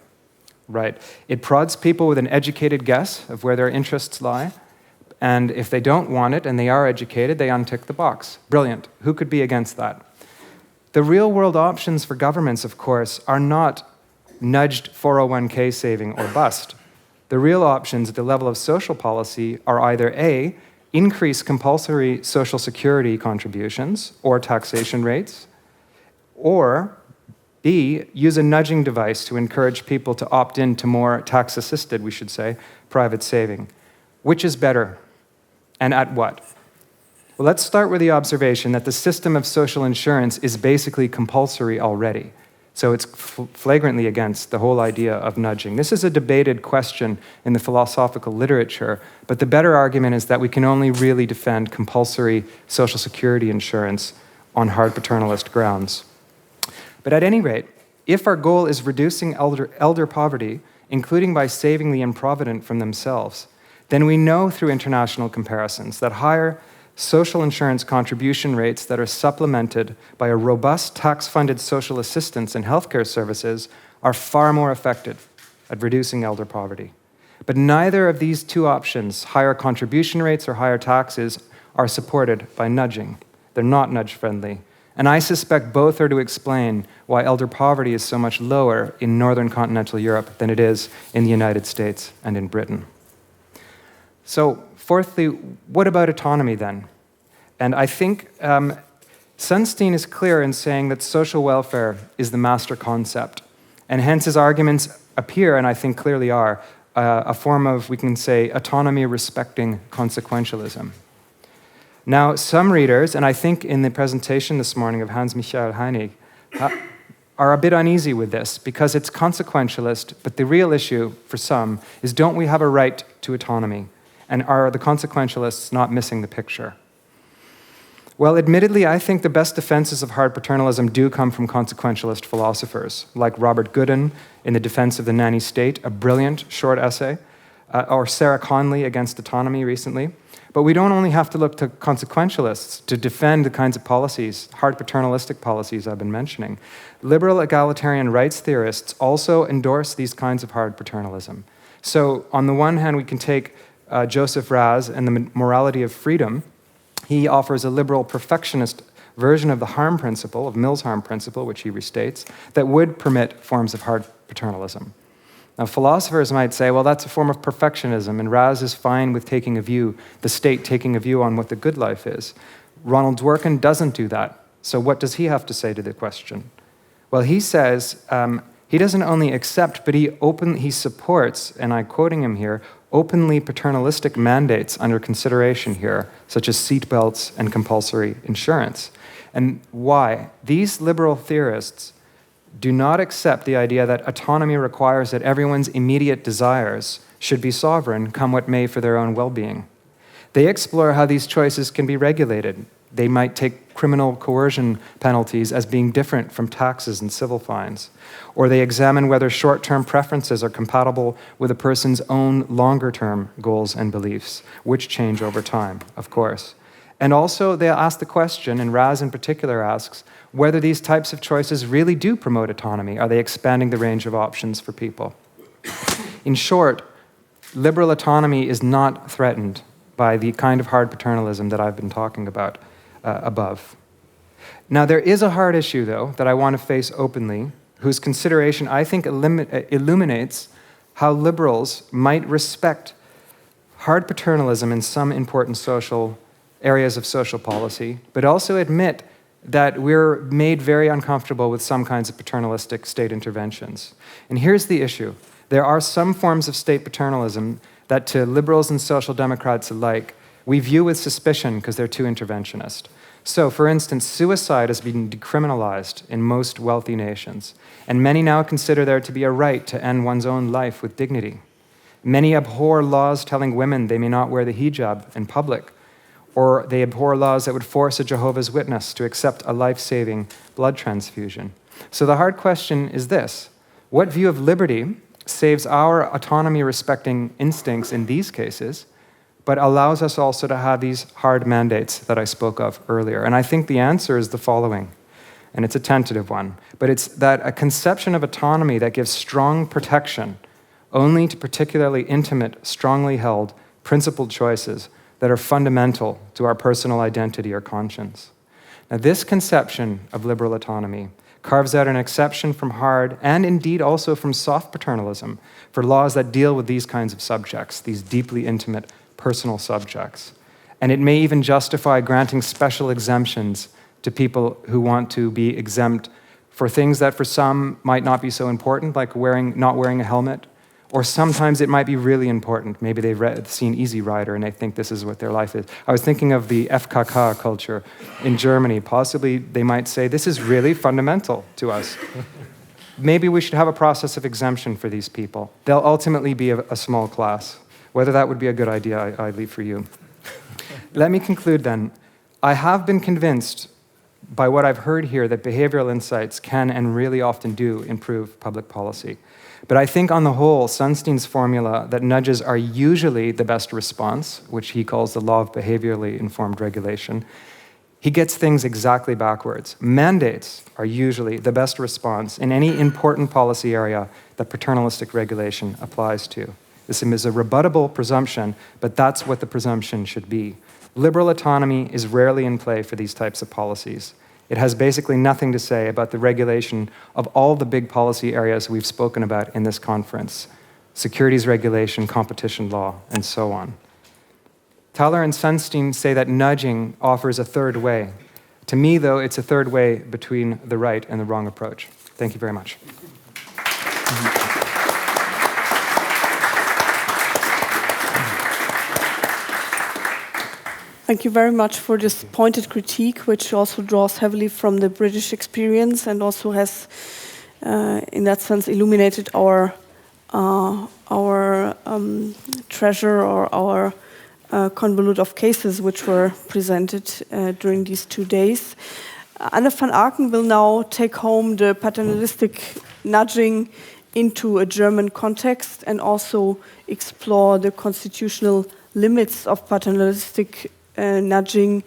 right? It prods people with an educated guess of where their interests lie, and if they don't want it and they are educated, they untick the box. Brilliant. Who could be against that? The real-world options for governments, of course, are not nudged 401k saving or bust. The real options at the level of social policy are either A, increase compulsory social security contributions or taxation rates, or B, use a nudging device to encourage people to opt in to more tax-assisted, we should say, private saving. Which is better, and at what? Well, let's start with the observation that the system of social insurance is basically compulsory already. So it's flagrantly against the whole idea of nudging. This is a debated question in the philosophical literature, but the better argument is that we can only really defend compulsory social security insurance on hard paternalist grounds. But at any rate, if our goal is reducing elder poverty, including by saving the improvident from themselves, then we know through international comparisons that higher social insurance contribution rates that are supplemented by a robust tax-funded social assistance and healthcare services are far more effective at reducing elder poverty. But neither of these two options, higher contribution rates or higher taxes, are supported by nudging. They're not nudge-friendly. And I suspect both are to explain why elder poverty is so much lower in northern continental Europe than it is in the United States and in Britain. So, fourthly, what about autonomy then? And I think Sunstein is clear in saying that social welfare is the master concept. And hence his arguments appear, and I think clearly are, a form of, we can say, autonomy respecting consequentialism. Now, some readers, and I think in the presentation this morning of Hans-Michael Heinig, are a bit uneasy with this because it's consequentialist, but the real issue for some is, don't we have a right to autonomy? And are the consequentialists not missing the picture? Well, admittedly, I think the best defenses of hard paternalism do come from consequentialist philosophers, like Robert Gooden in The Defense of the Nanny State, a brilliant short essay, or Sarah Conley against autonomy recently. But we don't only have to look to consequentialists to defend the kinds of policies, hard paternalistic policies I've been mentioning. Liberal egalitarian rights theorists also endorse these kinds of hard paternalism. So on the one hand, we can take Joseph Raz and the Morality of Freedom. He offers a liberal perfectionist version of the harm principle, of Mill's harm principle, which he restates, that would permit forms of hard paternalism. Now, philosophers might say, well, that's a form of perfectionism, and Raz is fine with taking a view, the state taking a view on what the good life is. Ronald Dworkin doesn't do that. So what does he have to say to the question? Well, he says he doesn't only accept, but he supports, and I'm quoting him here, openly paternalistic mandates under consideration here, such as seatbelts and compulsory insurance. And why? These liberal theorists do not accept the idea that autonomy requires that everyone's immediate desires should be sovereign, come what may, for their own well-being. They explore how these choices can be regulated. They might take criminal coercion penalties as being different from taxes and civil fines. Or they examine whether short-term preferences are compatible with a person's own longer-term goals and beliefs, which change over time, of course. And also they ask the question, and Raz in particular asks, whether these types of choices really do promote autonomy. Are they expanding the range of options for people? In short, liberal autonomy is not threatened by the kind of hard paternalism that I've been talking about above. Now, there is a hard issue, though, that I want to face openly, whose consideration I think illuminates how liberals might respect hard paternalism in some important social areas of social policy, but also admit that we're made very uncomfortable with some kinds of paternalistic state interventions. And here's the issue. There are some forms of state paternalism that to liberals and social democrats alike, we view with suspicion because they're too interventionist. So, for instance, suicide has been decriminalized in most wealthy nations, and many now consider there to be a right to end one's own life with dignity. Many abhor laws telling women they may not wear the hijab in public, or they abhor laws that would force a Jehovah's Witness to accept a life-saving blood transfusion. So the hard question is this: what view of liberty saves our autonomy-respecting instincts in these cases, but allows us also to have these hard mandates that I spoke of earlier? And I think the answer is the following, and it's a tentative one, but it's that a conception of autonomy that gives strong protection only to particularly intimate, strongly held, principled choices that are fundamental to our personal identity or conscience. Now, this conception of liberal autonomy carves out an exception from hard, and indeed also from soft paternalism, for laws that deal with these kinds of subjects, these deeply intimate personal subjects. And it may even justify granting special exemptions to people who want to be exempt for things that for some might not be so important, like not wearing a helmet. Or sometimes it might be really important. Maybe they've seen Easy Rider and they think this is what their life is. I was thinking of the FKK culture in Germany. Possibly they might say, this is really fundamental to us. Maybe we should have a process of exemption for these people. They'll ultimately be a small class. Whether that would be a good idea, I leave for you. Let me conclude then. I have been convinced by what I've heard here that behavioral insights can and really often do improve public policy. But I think on the whole, Sunstein's formula that nudges are usually the best response, which he calls the law of behaviorally informed regulation, he gets things exactly backwards. Mandates are usually the best response in any important policy area that paternalistic regulation applies to. This is a rebuttable presumption, but that's what the presumption should be. Liberal autonomy is rarely in play for these types of policies. It has basically nothing to say about the regulation of all the big policy areas we've spoken about in this conference: securities regulation, competition law, and so on. Thaler and Sunstein say that nudging offers a third way. To me, though, it's a third way between the right and the wrong approach. Thank you very much. Thank you very much for this pointed critique, which also draws heavily from the British experience and also has, in that sense, illuminated our treasure or our convolute of cases which were presented during these 2 days. Anne van Aaken will now take home the paternalistic nudging into a German context and also explore the constitutional limits of paternalistic nudging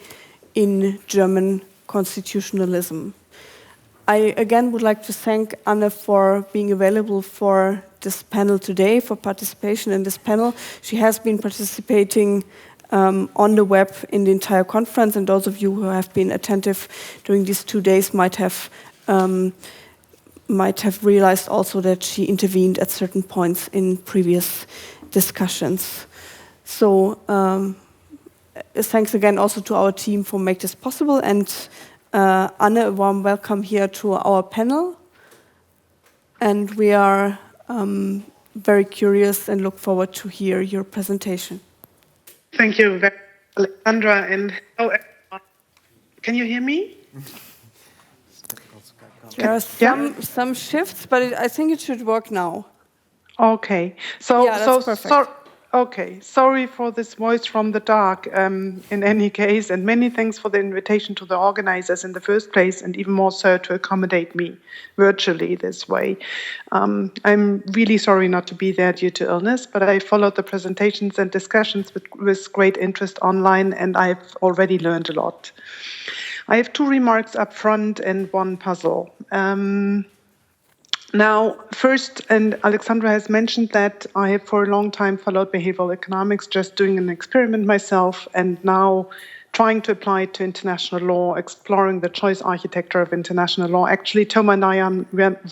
in German constitutionalism. I again would like to thank Anne for being available for this panel today, for participation in this panel. She has been participating on the web in the entire conference, and those of you who have been attentive during these 2 days might have realized also that she intervened at certain points in previous discussions. So thanks again also to our team for making this possible, and Anne, a warm welcome here to our panel. And we are very curious and look forward to hear your presentation. Thank you, Alexandra, and hello everyone. Can you hear me? There are some shifts, but I think it should work now. Okay, that's perfect. Okay, sorry for this voice from the dark in any case, and many thanks for the invitation to the organizers in the first place, and even more so to accommodate me virtually this way. I'm really sorry not to be there due to illness, but I followed the presentations and discussions with great interest online, and I've already learned a lot. I have 2 remarks up front and 1 puzzle. Now, first, and Alexandra has mentioned that I have for a long time followed behavioral economics, just doing an experiment myself, and now trying to apply it to international law, exploring the choice architecture of international law. Actually, Toma and I are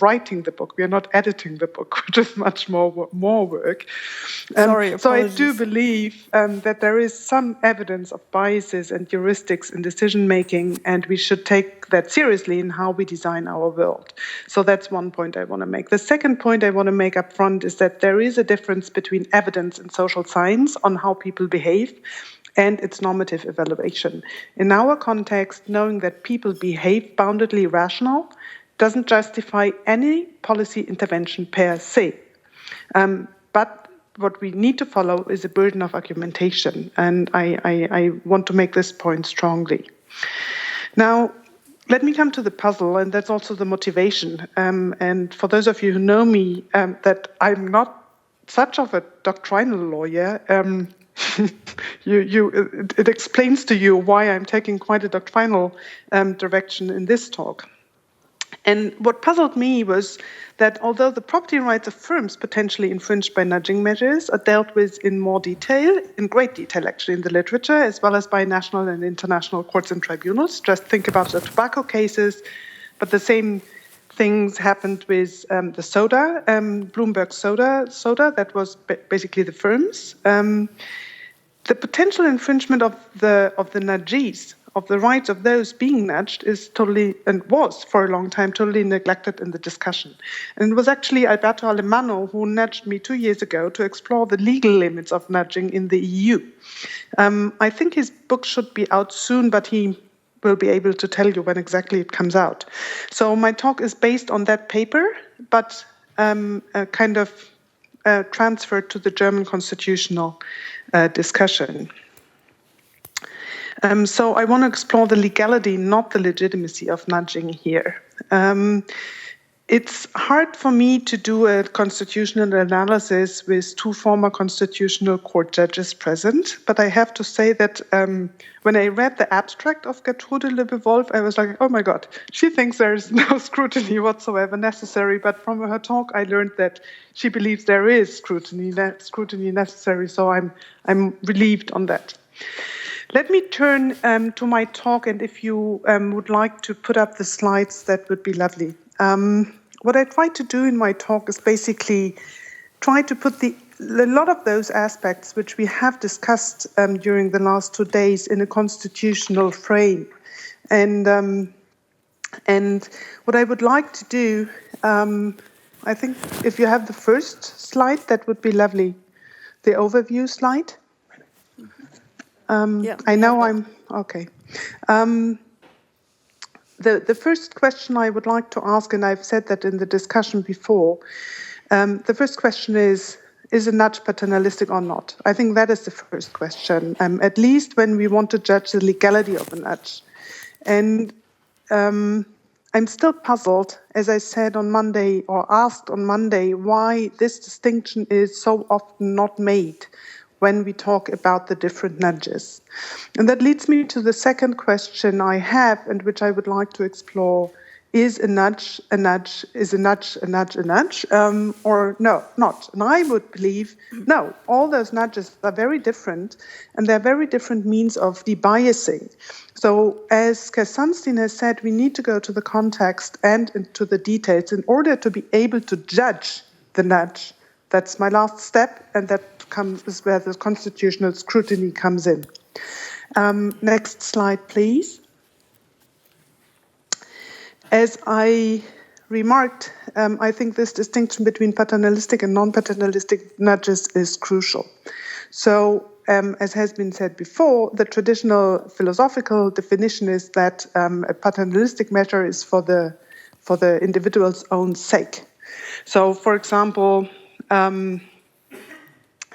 writing the book. We are not editing the book, which is much more work. Sorry, so I do believe that there is some evidence of biases and heuristics in decision-making, and we should take that seriously in how we design our world. So that's one point I want to make. The second point I want to make up front is that there is a difference between evidence and social science on how people behave and its normative evaluation. In our context, knowing that people behave boundedly rational doesn't justify any policy intervention per se. But what we need to follow is a burden of argumentation, and I want to make this point strongly. Now, let me come to the puzzle, and that's also the motivation. And for those of you who know me, that I'm not such of a doctrinal lawyer, it explains to you why I'm taking quite a doctrinal direction in this talk. And what puzzled me was that although the property rights of firms potentially infringed by nudging measures are dealt with in more detail, in great detail actually in the literature, as well as by national and international courts and tribunals. Just think about the tobacco cases, but the same things happened with the soda, Bloomberg soda, that was basically the firms. The potential infringement of the nudgees, of the rights of those being nudged, is totally, and was for a long time, totally neglected in the discussion. And it was actually Alberto Alemanno who nudged me 2 years ago to explore the legal limits of nudging in the EU. I think his book should be out soon, but he will be able to tell you when exactly it comes out. So my talk is based on that paper, but kind of transferred to the German constitutional discussion. So I want to explore the legality, not the legitimacy of nudging here. It's hard for me to do a constitutional analysis with two former constitutional court judges present, but I have to say that when I read the abstract of Gertrude Lippe-Wolf, I was like, oh my God, she thinks there's no scrutiny whatsoever necessary, but from her talk I learned that she believes there is scrutiny necessary, so I'm relieved on that. Let me turn to my talk, and if you would like to put up the slides, that would be lovely. What I try to do in my talk is basically try to put a lot of those aspects which we have discussed during the last 2 days in a constitutional frame. And what I would like to do, I think if you have the first slide, that would be lovely. The overview slide. I know I'm okay. The first question I would like to ask, and I've said that in the discussion before, the first question is a nudge paternalistic or not? I think that is the first question, at least when we want to judge the legality of a nudge. And I'm still puzzled, as I said on Monday, or asked on Monday, why this distinction is so often not made when we talk about the different nudges. And that leads me to the second question I have, and which I would like to explore. Is a nudge a nudge? Is a nudge a nudge a nudge? Or no, not? And I would believe, no, all those nudges are very different, and they're very different means of debiasing. So as Cass Sunstein has said, we need to go to the context and into the details in order to be able to judge the nudge. That's my last step, and that is where the constitutional scrutiny comes in. Next slide, please. As I remarked, I think this distinction between paternalistic and non-paternalistic nudges is crucial. So, as has been said before, the traditional philosophical definition is that a paternalistic measure is for the individual's own sake. So, for example,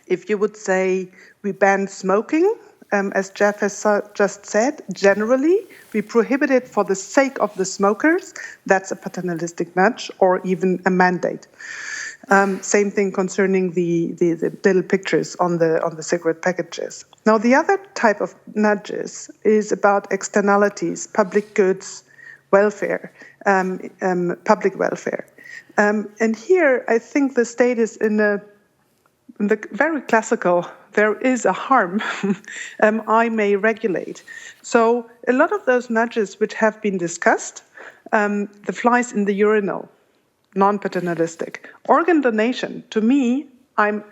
if you would say we ban smoking, as Jeff has just said, generally we prohibit it for the sake of the smokers. That's a paternalistic nudge, or even a mandate. Same thing concerning the little pictures on the cigarette packages. Now, the other type of nudges is about externalities, public goods, welfare, public welfare. And here, I think the state is in the very classical, there is a harm I may regulate. So a lot of those nudges which have been discussed, the flies in the urinal, non-paternalistic. Organ donation, to me, I'm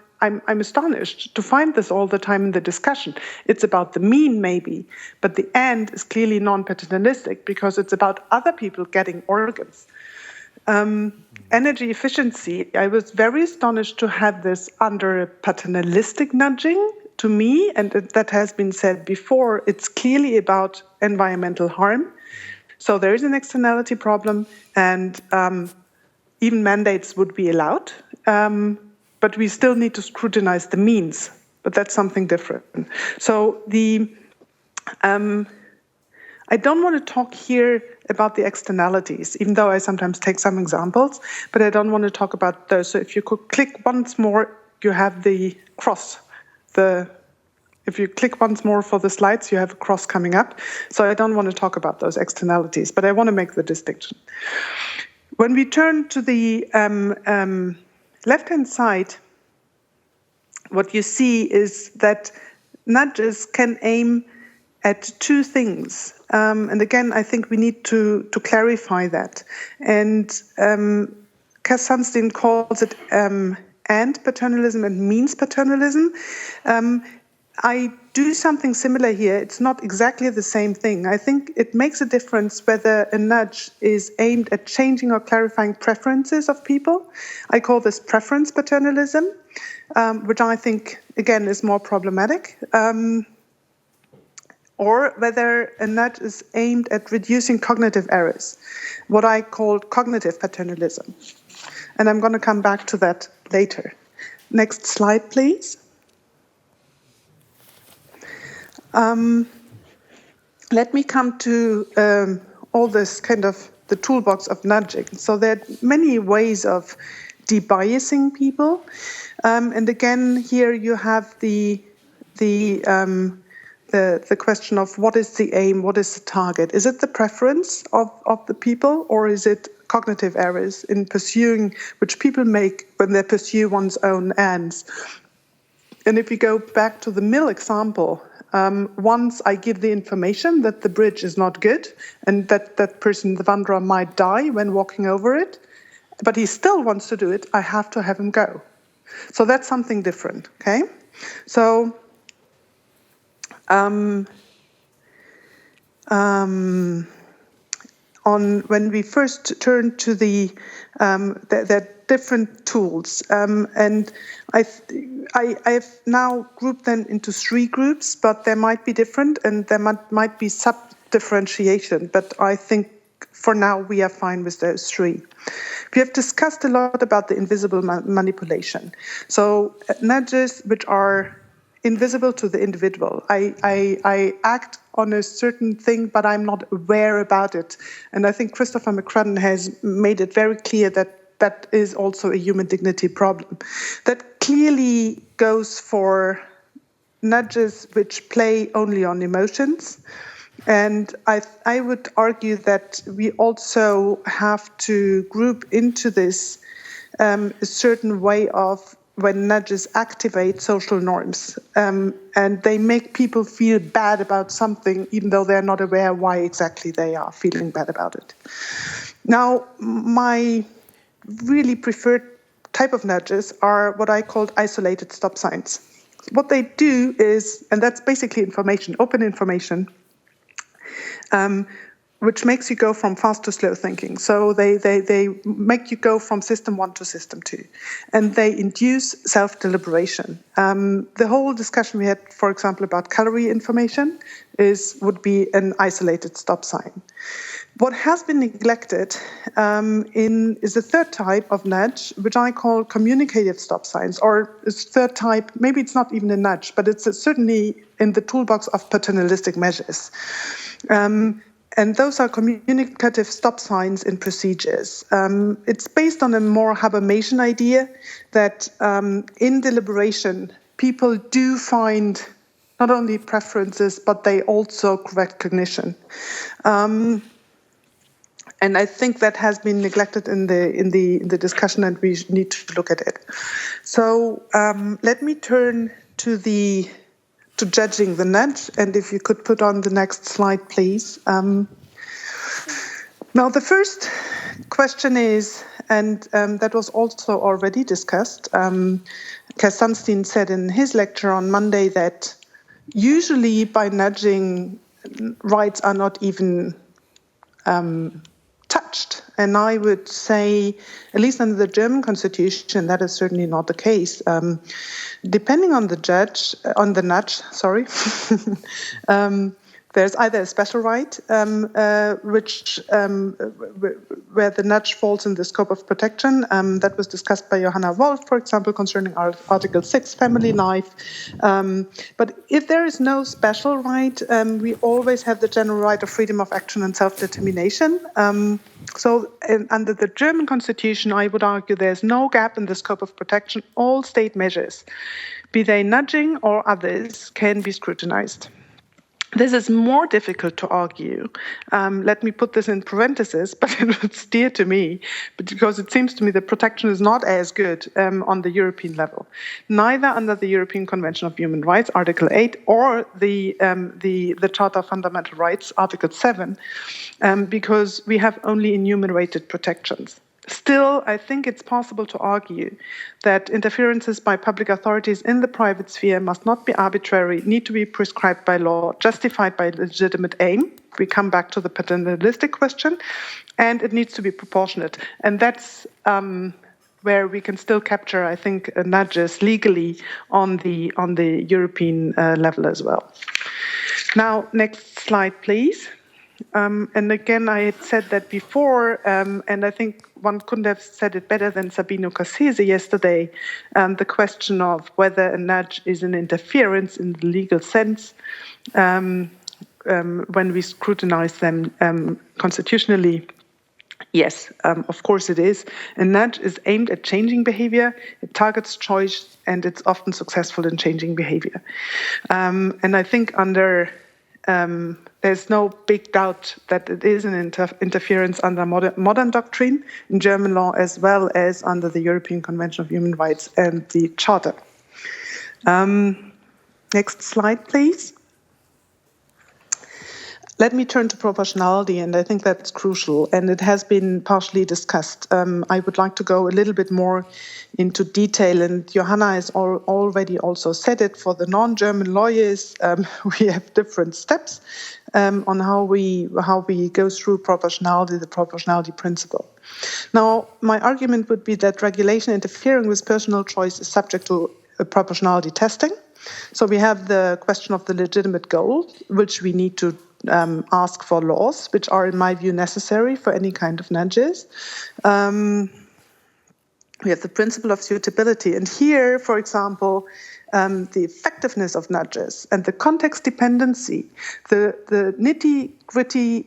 astonished to find this all the time in the discussion. It's about the mean, maybe, but the end is clearly non-paternalistic because it's about other people getting organs. Energy efficiency, I was very astonished to have this under paternalistic nudging. To me, and that has been said before, it's clearly about environmental harm. So there is an externality problem, and even mandates would be allowed. But we still need to scrutinize the means, but that's something different. So I don't want to talk here about the externalities, even though I sometimes take some examples, but I don't want to talk about those. So if you could click once more, you have the cross. If you click once more for the slides, you have a cross coming up. So I don't want to talk about those externalities, but I want to make the distinction. When we turn to the left-hand side, what you see is that nudges can aim at two things. And again, I think we need to clarify that. And Cass Sunstein calls it and paternalism and means paternalism. I do something similar here. It's not exactly the same thing. I think it makes a difference whether a nudge is aimed at changing or clarifying preferences of people. I call this preference paternalism, which I think, again, is more problematic. Or whether a nudge is aimed at reducing cognitive errors, what I call cognitive paternalism. And I'm going to come back to that later. Next slide, please. let me come to all this kind of the toolbox of nudging. So there are many ways of debiasing people, and again here you have the question of what is the aim, what is the target? Is it the preference of the people, or is it cognitive errors in pursuing, which people make when they pursue one's own ends? And if we go back to the mill example, once I give the information that the bridge is not good and that that person, the wanderer, might die when walking over it, but he still wants to do it, I have to have him go. So that's something different, okay? So when we first turn to the different tools, and I've now grouped them into 3 groups, but there might be different, and there might be sub-differentiation, but I think for now we are fine with those 3. We have discussed a lot about the invisible manipulation. So nudges which are invisible to the individual. I act on a certain thing, but I'm not aware about it. And I think Christopher McCrudden has made it very clear that that is also a human dignity problem. That clearly goes for nudges which play only on emotions. And I would argue that we also have to group into this a certain way of when nudges activate social norms, and they make people feel bad about something, even though they're not aware why exactly they are feeling bad about it. Now, my really preferred type of nudges are what I called isolated stop signs. What they do is, and that's basically information, open information, which makes you go from fast to slow thinking. So they make you go from system 1 to system 2. And they induce self-deliberation. The whole discussion we had, for example, about calorie information would be an isolated stop sign. What has been neglected is a third type of nudge, which I call communicative stop signs, or a third type, maybe it's not even a nudge, but it's certainly in the toolbox of paternalistic measures. And those are communicative stop signs in procedures. It's based on a more Habermasian idea that in deliberation, people do find not only preferences, but they also correct cognition. And I think that has been neglected in the discussion, and we need to look at it. So let me turn to judging the nudge, and if you could put on the next slide, please. Now, the first question is, and that was also already discussed, Cass Sunstein said in his lecture on Monday that usually by nudging, rights are not even touched. And I would say, at least under the German constitution, that is certainly not the case. Depending on the nudge, there's either a special right, where the nudge falls in the scope of protection. That was discussed by Johanna Wolf, for example, concerning Article 6, family life. But if there is no special right, we always have the general right of freedom of action and self-determination. So under the German constitution, I would argue there's no gap in the scope of protection. All state measures, be they nudging or others, can be scrutinized. This is more difficult to argue. Let me put this in parentheses, but it's dear to me, because it seems to me that protection is not as good on the European level, neither under the European Convention of Human Rights, Article 8, or the Charter of Fundamental Rights, Article 7, because we have only enumerated protections. Still, I think it's possible to argue that interferences by public authorities in the private sphere must not be arbitrary, need to be prescribed by law, justified by legitimate aim. We come back to the paternalistic question, and it needs to be proportionate. And that's where we can still capture, I think, nudges legally on the European level as well. Now, next slide, please. And again, I had said that before, and I think one couldn't have said it better than Sabino Cassese yesterday, the question of whether a nudge is an interference in the legal sense. when we scrutinize them constitutionally? Yes, of course it is. A nudge is aimed at changing behavior, it targets choice, and it's often successful in changing behavior. And I think there's no big doubt that it is an interference under modern doctrine in German law as well as under the European Convention of Human Rights and the Charter. Next slide, please. Let me turn to proportionality, and I think that's crucial, and it has been partially discussed. I would like to go a little bit more into detail, and Johanna has already also said it. For the non-German lawyers, we have different steps on how we go through proportionality, the proportionality principle. Now, my argument would be that regulation interfering with personal choice is subject to proportionality testing. So we have the question of the legitimate goal, which we need to ask for laws, which are, in my view, necessary for any kind of nudges. We have the principle of suitability. And here, for example, the effectiveness of nudges and the context dependency, the nitty-gritty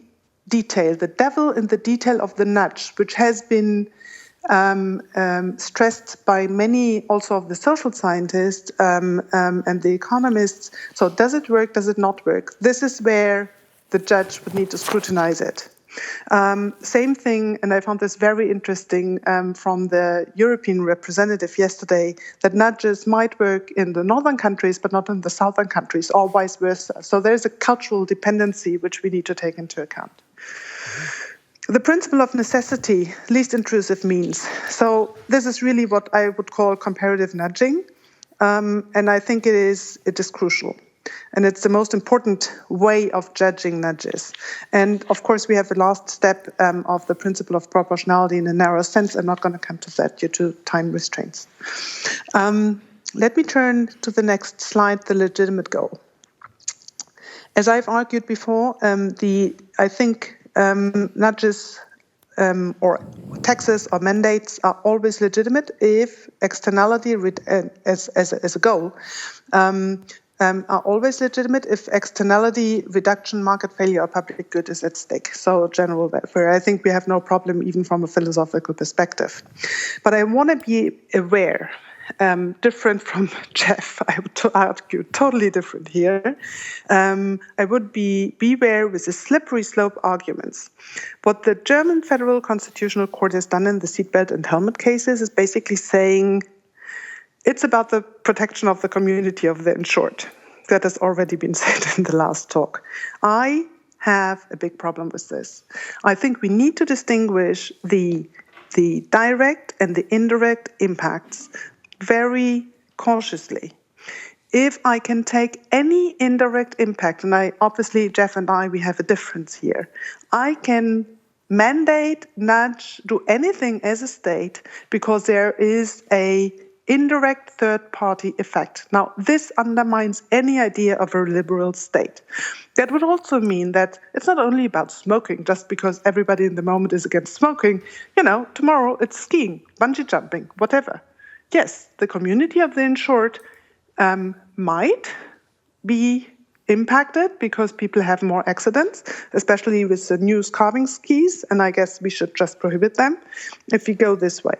detail, the devil in the detail of the nudge, which has been stressed by many also of the social scientists and the economists. So does it work, does it not work? This is where the judge would need to scrutinize it. Same thing, and I found this very interesting from the European representative yesterday, that nudges might work in the northern countries but not in the southern countries, or vice versa. So there's a cultural dependency which we need to take into account. The principle of necessity, least intrusive means. So this is really what I would call comparative nudging, and I think it is crucial. And it's the most important way of judging nudges. And of course, we have the last step of the principle of proportionality in a narrow sense. I'm not going to come to that due to time restraints. Let me turn to the next slide, the legitimate goal. As I've argued before, I think nudges or taxes or mandates are always legitimate if externality as a goal are always legitimate if externality, reduction, market failure, or public good is at stake. So general welfare, I think we have no problem even from a philosophical perspective. But I want to be aware, different from Jeff, I would argue totally different here. I would beware with the slippery slope arguments. What the German Federal Constitutional Court has done in the seatbelt and helmet cases is basically saying, it's about the protection of the community of the insured. That has already been said in the last talk. I have a big problem with this. I think we need to distinguish the direct and the indirect impacts very cautiously. If I can take any indirect impact, and obviously Jeff and I, we have a difference here. I can mandate, nudge, do anything as a state because there is a indirect third-party effect. Now, this undermines any idea of a liberal state. That would also mean that it's not only about smoking, just because everybody in the moment is against smoking. Tomorrow it's skiing, bungee jumping, whatever. Yes, the community of the insured might be impacted because people have more accidents, especially with the new carving skis, and I guess we should just prohibit them if we go this way.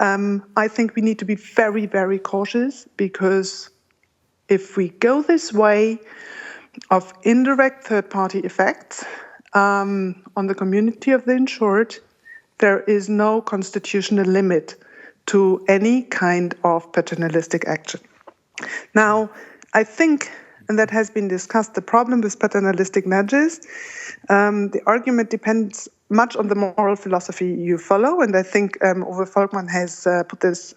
I think we need to be very, very cautious because if we go this way of indirect third-party effects on the community of the insured, there is no constitutional limit to any kind of paternalistic action. Now, I think, and that has been discussed, the problem with paternalistic nudges, the argument depends much on the moral philosophy you follow, and I think Uwe Volkmann has put this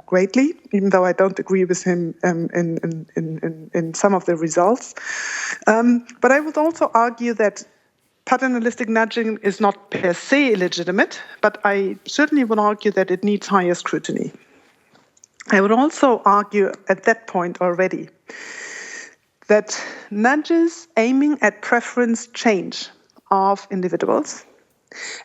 greatly, even though I don't agree with him in some of the results. But I would also argue that paternalistic nudging is not per se illegitimate, but I certainly would argue that it needs higher scrutiny. I would also argue at that point already that nudges aiming at preference change of individuals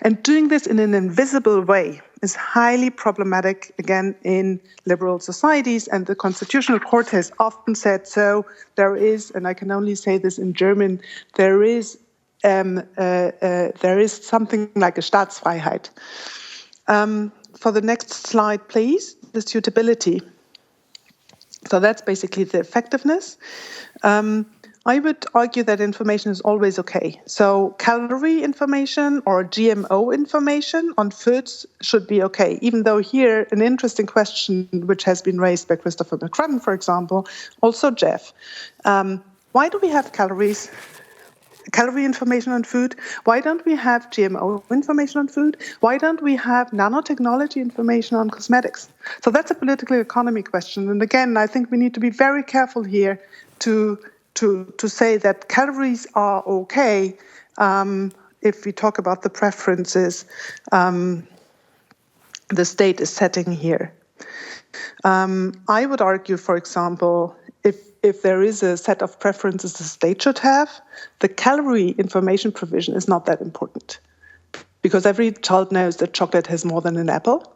And doing this in an invisible way is highly problematic, again, in liberal societies, and the Constitutional Court has often said so. There is, and I can only say this in German, there is something like a Staatsfreiheit. For the next slide, please, the suitability. So that's basically the effectiveness. I would argue that information is always okay. So calorie information or GMO information on foods should be okay, even though here an interesting question which has been raised by Christopher McCrudden, for example, also Jeff. Why do we have calorie information on food? Why don't we have GMO information on food? Why don't we have nanotechnology information on cosmetics? So that's a political economy question. And again, I think we need to be very careful here to say that calories are okay if we talk about the preferences the state is setting here. I would argue, for example, if there is a set of preferences the state should have, the calorie information provision is not that important, because every child knows that chocolate has more than an apple.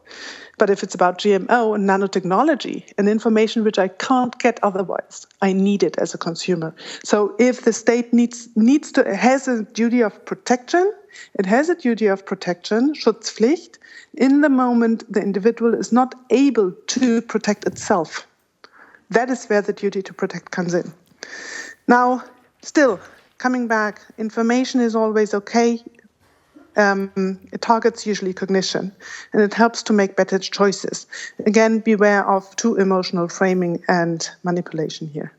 But if it's about GMO and nanotechnology and information which I can't get otherwise, I need it as a consumer. So if the state has a duty of protection, it has a duty of protection, Schutzpflicht, in the moment the individual is not able to protect itself. That is where the duty to protect comes in. Now, still, coming back, information is always okay. It targets usually cognition, and it helps to make better choices. Again, beware of too emotional framing and manipulation here.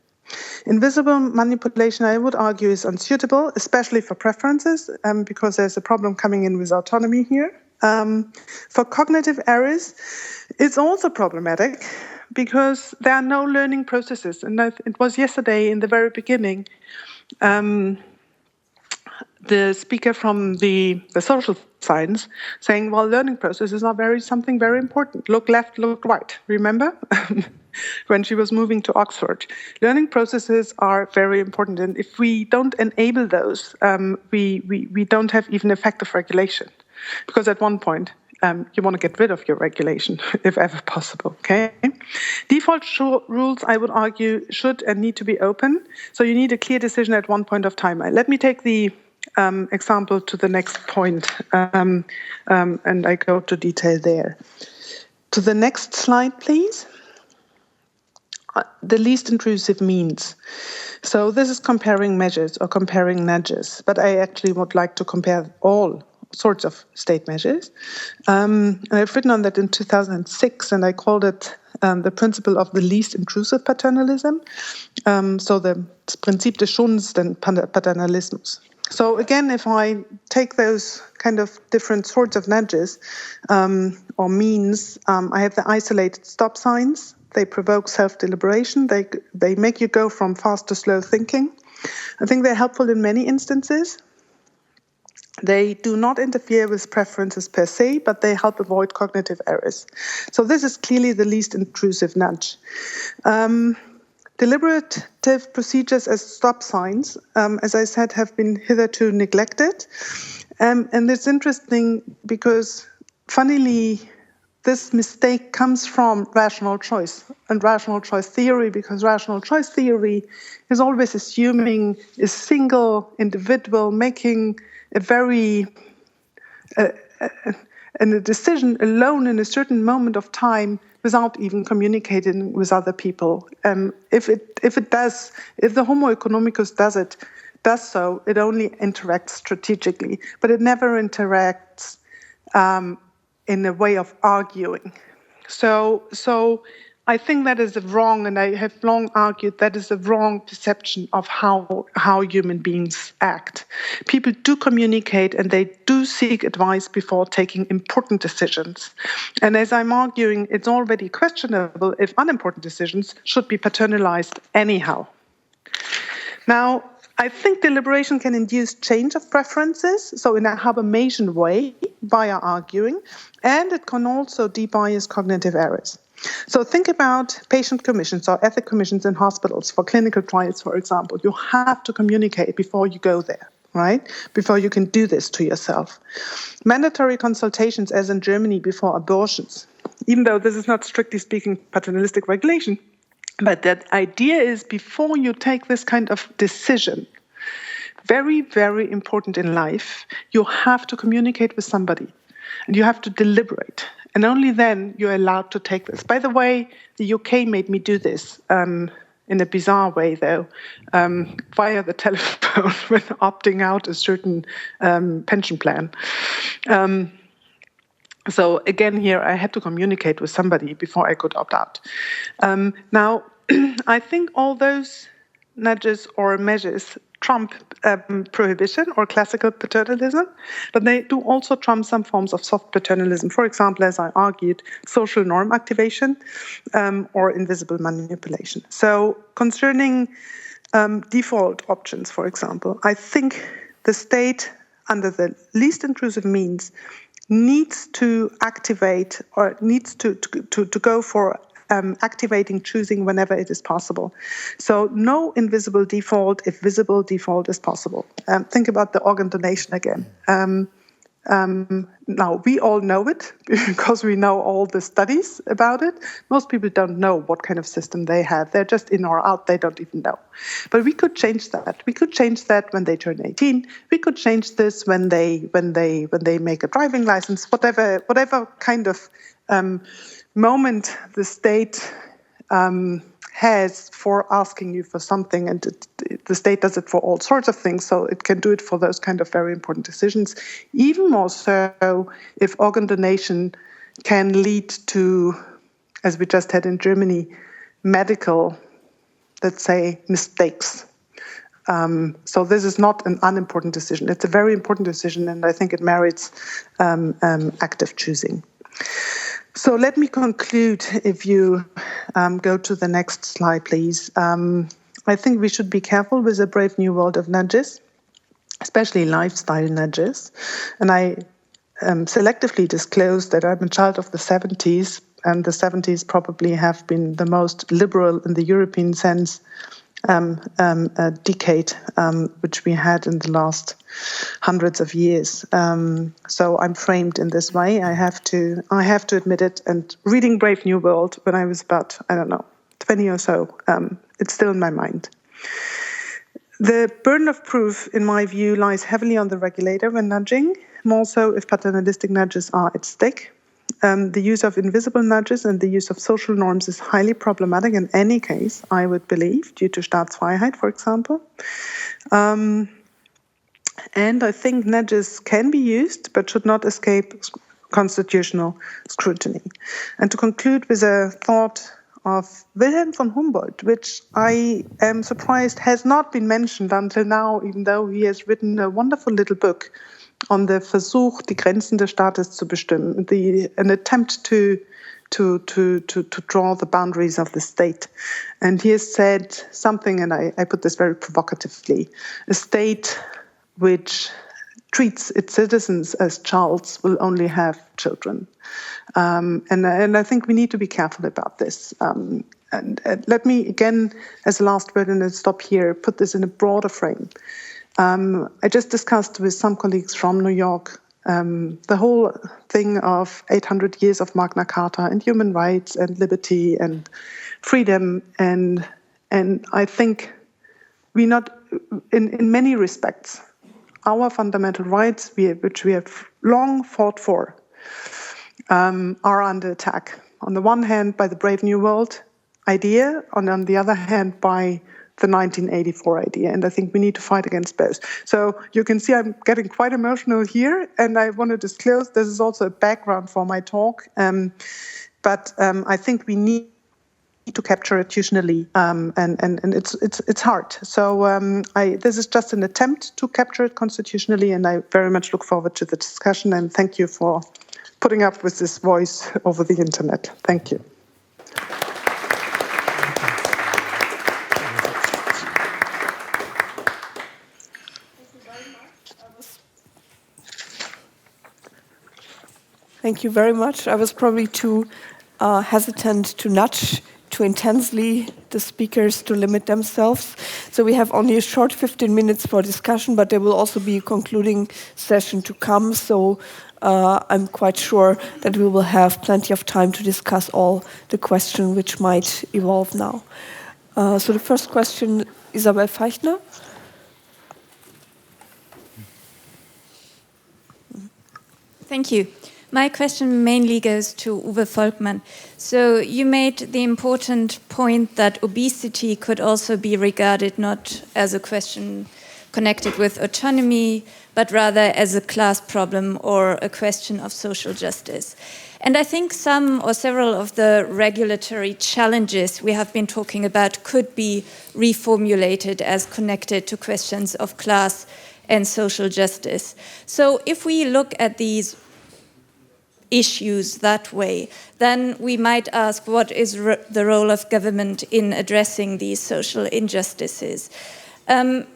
Invisible manipulation, I would argue, is unsuitable, especially for preferences, because there's a problem coming in with autonomy here. For cognitive errors, it's also problematic because there are no learning processes. And it was yesterday in the very beginning, the speaker from the social science saying, well, learning process is not something very important. Look left, look right. Remember? When she was moving to Oxford. Learning processes are very important. And if we don't enable those, we don't have even effective regulation. Because at one point, you want to get rid of your regulation, if ever possible, okay? Default rules, I would argue, should and need to be open. So you need a clear decision at one point of time. Let me take the example to the next point, and I go to detail there. To the next slide, please. The least intrusive means. So this is comparing measures or comparing nudges, but I actually would like to compare all sorts of state measures. And I've written on that in 2006, and I called it the principle of the least intrusive paternalism. So the Prinzip des schonendsten Paternalismus. So again, if I take those kind of different sorts of nudges or means, I have the isolated stop signs. They provoke self-deliberation. They make you go from fast to slow thinking. I think they're helpful in many instances. They do not interfere with preferences per se, but they help avoid cognitive errors. So this is clearly the least intrusive nudge. Deliberative procedures as stop signs, as I said, have been hitherto neglected. And it's interesting because, funnily, this mistake comes from rational choice and rational choice theory, because rational choice theory is always assuming a single individual making a decision alone in a certain moment of time without even communicating with other people. If the Homo economicus does so, it only interacts strategically, but it never interacts in a way of arguing. So I think that is wrong, and I have long argued that is a wrong perception of how human beings act. People do communicate and they do seek advice before taking important decisions. And as I'm arguing, it's already questionable if unimportant decisions should be paternalized anyhow. Now, I think deliberation can induce change of preferences, so in a Habermasian way, via arguing, and it can also debias cognitive errors. So think about patient commissions or ethics commissions in hospitals for clinical trials, for example. You have to communicate before you go there. right? Before you can do this to yourself. Mandatory consultations, as in Germany, before abortions, even though this is not strictly speaking paternalistic regulation, but that idea is before you take this kind of decision, very, very important in life, you have to communicate with somebody and you have to deliberate. And only then you're allowed to take this. By the way, the UK made me do this in a bizarre way, though, via the telephone when opting out a certain pension plan. So again, here I had to communicate with somebody before I could opt out. Now, I think all those nudges or measures trump prohibition or classical paternalism, but they do also trump some forms of soft paternalism. For example, as I argued, social norm activation or invisible manipulation. So concerning default options, for example, I think the state, under the least intrusive means, needs to activate or needs to go for activating choosing whenever it is possible. So no invisible default if visible default is possible. Think about the organ donation again. Now, we all know it because we know all the studies about it. Most people don't know what kind of system they have. They're just in or out. They don't even know. But we could change that. We could change that when they turn 18. We could change this when they make a driving license. Whatever kind of moment the state has for asking you for something, and the state does it for all sorts of things, so it can do it for those kind of very important decisions. Even more so if organ donation can lead to, as we just had in Germany, medical, let's say, mistakes. So this is not an unimportant decision. It's a very important decision, and I think it merits active choosing. So let me conclude, if you go to the next slide, please. I think we should be careful with a brave new world of nudges, especially lifestyle nudges. And I selectively disclose that I'm a child of the 70s, and the 70s probably have been the most liberal in the European sense decade which we had in the last hundreds of years. So I'm framed in this way. I have to admit it. And reading Brave New World when I was about, 20 or so, it's still in my mind. The burden of proof, in my view, lies heavily on the regulator when nudging, more so if paternalistic nudges are at stake. The use of invisible nudges and the use of social norms is highly problematic in any case, I would believe, due to Staatsfreiheit, for example. And I think nudges can be used, but should not escape constitutional scrutiny. And to conclude with a thought of Wilhelm von Humboldt, which I am surprised has not been mentioned until now, even though he has written a wonderful little book on the Versuch, die Grenzen des Staates zu bestimmen, an attempt to draw the boundaries of the state. And he has said something, and I put this very provocatively: a state which treats its citizens as childs will only have children. And I think we need to be careful about this. And let me, again, as a last word, and I'll stop here, put this in a broader frame. I just discussed with some colleagues from New York the whole thing of 800 years of Magna Carta and human rights and liberty and freedom. And I think we not, in many respects, our fundamental rights, which we have long fought for, are under attack. On the one hand, by the Brave New World idea, and on the other hand, by the 1984 idea. And I think we need to fight against both. So you can see I'm getting quite emotional here, and I want to disclose this is also a background for my talk. But I think we need to capture it institutionally, and it's hard. So this is just an attempt to capture it constitutionally, and I very much look forward to the discussion, and thank you for putting up with this voice over the internet. Thank you. Thank you very much. I was probably too hesitant to nudge too intensely the speakers to limit themselves. So we have only a short 15 minutes for discussion, but there will also be a concluding session to come. So I'm quite sure that we will have plenty of time to discuss all the questions which might evolve now. So the first question, Isabel Feichner. Thank you. My question mainly goes to Uwe Volkmann. So you made the important point that obesity could also be regarded not as a question connected with autonomy, but rather as a class problem or a question of social justice. And I think some or several of the regulatory challenges we have been talking about could be reformulated as connected to questions of class and social justice. So if we look at these issues that way, then we might ask what is the role of government in addressing these social injustices. And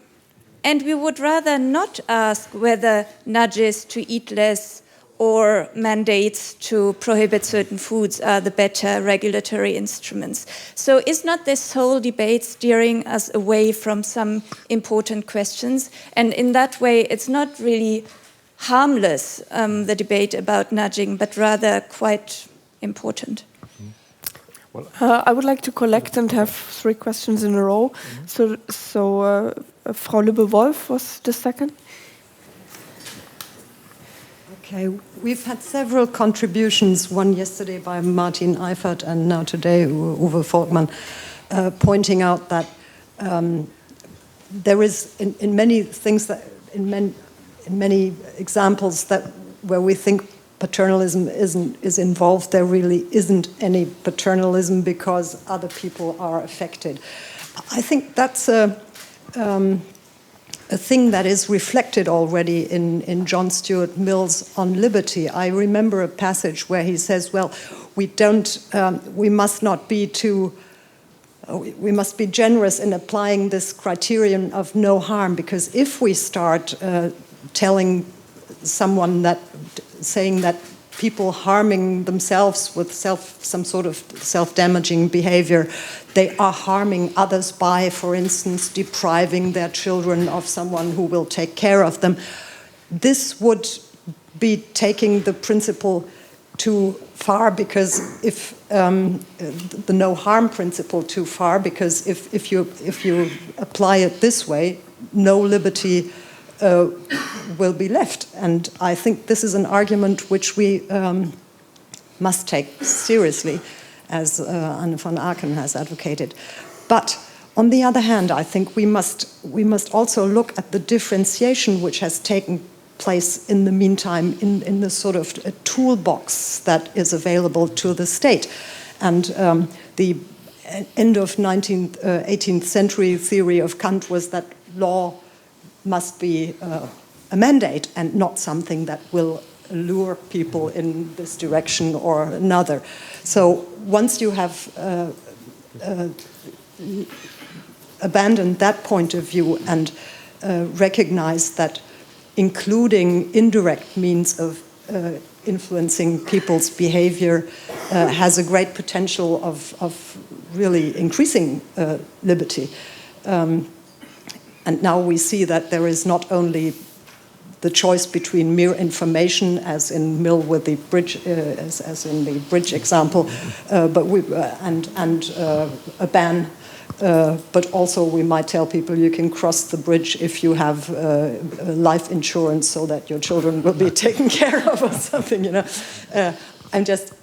we would rather not ask whether nudges to eat less or mandates to prohibit certain foods are the better regulatory instruments. So is not this whole debate steering us away from some important questions? And in that way, it's not really harmless, the debate about nudging, but rather quite important. I would like to collect and have 3 questions in a row. So Frau Lübbe-Wolf was the second. Okay, we've had several contributions, one yesterday by Martin Eifert and now today Uwe Volkmann, pointing out that there is in many things that in many examples that where we think paternalism is involved, there really isn't any paternalism because other people are affected. I think that's a thing that is reflected already in John Stuart Mill's On Liberty. I remember a passage where he says, well, we must not be too, we must be generous in applying this criterion of no harm, because if we start telling someone that, saying that people harming themselves with some sort of self-damaging behavior, they are harming others by, for instance, depriving their children of someone who will take care of them. This would be taking the principle too far, because if the no harm principle too far, because if you apply it this way, no liberty will be left. And I think this is an argument which we must take seriously, as Anne van Aaken has advocated. But on the other hand, I think we must also look at the differentiation which has taken place in the meantime in the sort of a toolbox that is available to the state. And the end of 18th century theory of Kant was that law must be a mandate and not something that will lure people in this direction or another. So once you have abandoned that point of view and recognize that including indirect means of influencing people's behavior has a great potential of really increasing liberty. And now we see that there is not only the choice between mere information, as in Mill with the bridge, as in the bridge example, but a ban. But also we might tell people you can cross the bridge if you have life insurance so that your children will be taken care of or something, you know. And just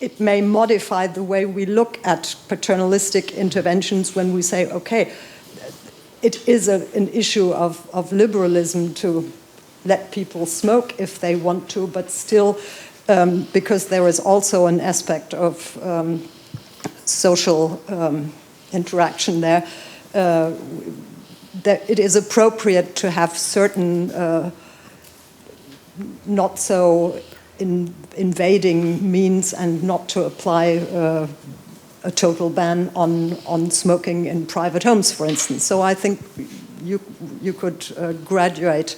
it may modify the way we look at paternalistic interventions when we say, okay, it is an issue of liberalism to let people smoke if they want to, but still, because there is also an aspect of social interaction there, that it is appropriate to have certain not so invading means and not to apply a total ban on smoking in private homes, for instance. So I think you could graduate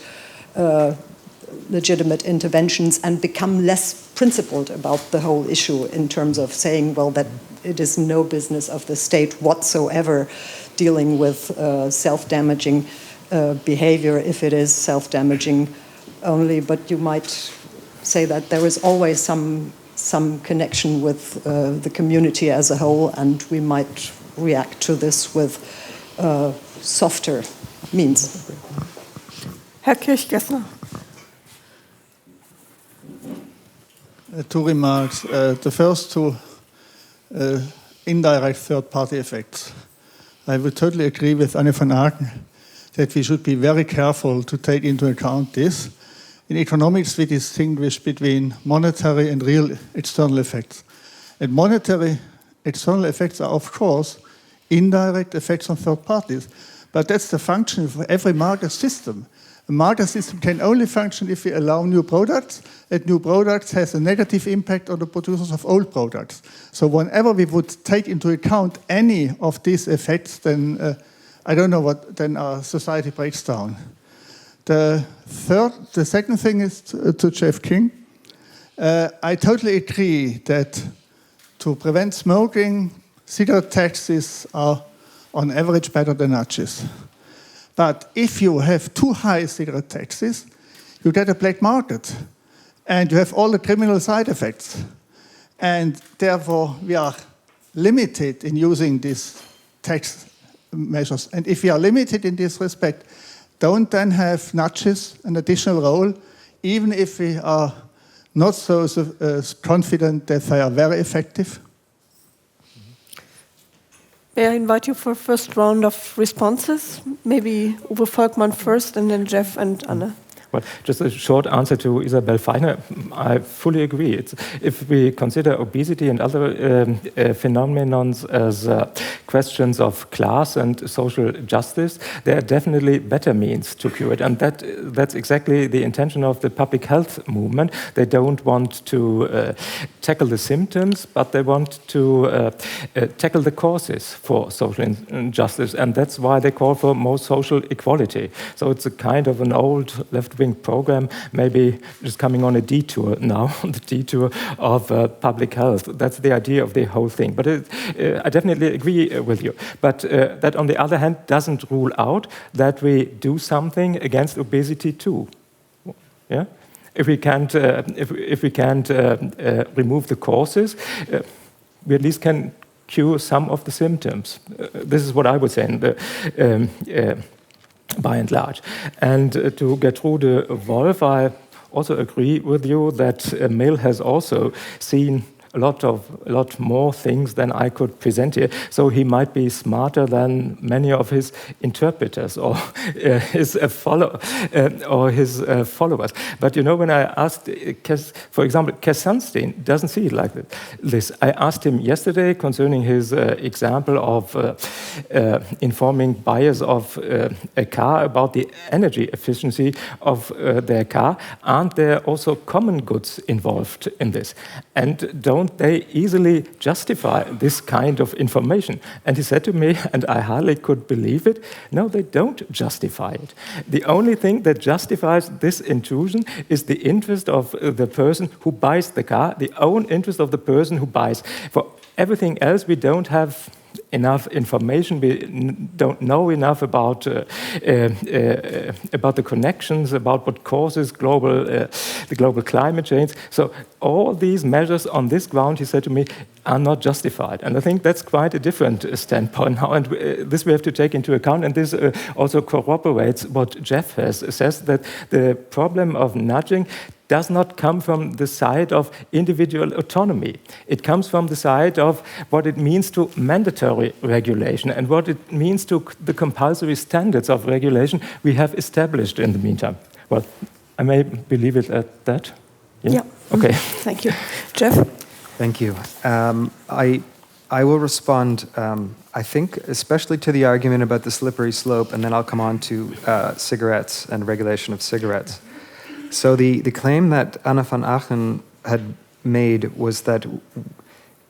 legitimate interventions and become less principled about the whole issue in terms of saying, well, that it is no business of the state whatsoever dealing with self-damaging behavior if it is self-damaging only. But you might say that there is always some connection with the community as a whole, and we might react to this with softer means. Herr Kirchgessner. Two remarks. The first two, indirect third-party effects. I would totally agree with Anne van Aaken that we should be very careful to take into account this. In economics, we distinguish between monetary and real external effects. And monetary external effects are, of course, indirect effects on third parties. But that's the function of every market system. A market system can only function if we allow new products, and new products has a negative impact on the producers of old products. So whenever we would take into account any of these effects, then I don't know then our society breaks down. The second thing is to Jeff King. I totally agree that to prevent smoking, cigarette taxes are on average better than nudges. But if you have too high cigarette taxes, you get a black market and you have all the criminal side effects. And therefore, we are limited in using these tax measures. And if we are limited in this respect, don't then have nudges an additional role, even if we are not so confident that they are very effective. May I invite you for a first round of responses? Maybe Uwe Volkmann first, and then Jeff and Anne. Well, just a short answer to Isabel Feiner. I fully agree. If we consider obesity and other phenomena as questions of class and social justice, there are definitely better means to cure it. And that's exactly the intention of the public health movement. They don't want to tackle the symptoms, but they want to tackle the causes for social injustice. And that's why they call for more social equality. So it's a kind of an old left-wing program, maybe just coming on a detour now, the detour of public health. That's the idea of the whole thing. But I definitely agree with you. But that, on the other hand, doesn't rule out that we do something against obesity too. Yeah. If we can't remove the causes, we at least can cure some of the symptoms. This is what I would say. By and large. And to Gertrude Wolf, I also agree with you that Mill has also seen a lot more things than I could present here. So he might be smarter than many of his interpreters or his followers. But you know, when I asked, for example, Cass Sunstein doesn't see it like this. I asked him yesterday concerning his example of informing buyers of a car about the energy efficiency of their car. Aren't there also common goods involved in this? And don't they easily justify this kind of information? And he said to me, and I hardly could believe it, no, they don't justify it. The only thing that justifies this intrusion is the interest of the person who buys the car, the own interest of the person who buys. For everything else, we don't have enough information. We don't know enough about the connections, about what causes the global climate change. So all these measures on this ground, he said to me, are not justified. And I think that's quite a different standpoint now. And this we have to take into account. And this also corroborates what Jeff says, that the problem of nudging does not come from the side of individual autonomy. It comes from the side of what it means to mandatory regulation and what it means to the compulsory standards of regulation we have established in the meantime. Well, I may believe it at that. Yeah. Okay. Thank you. Jeff? Thank you. I will respond, I think, especially to the argument about the slippery slope, and then I'll come on to cigarettes and regulation of cigarettes. So the claim that Anne van Aaken had made was that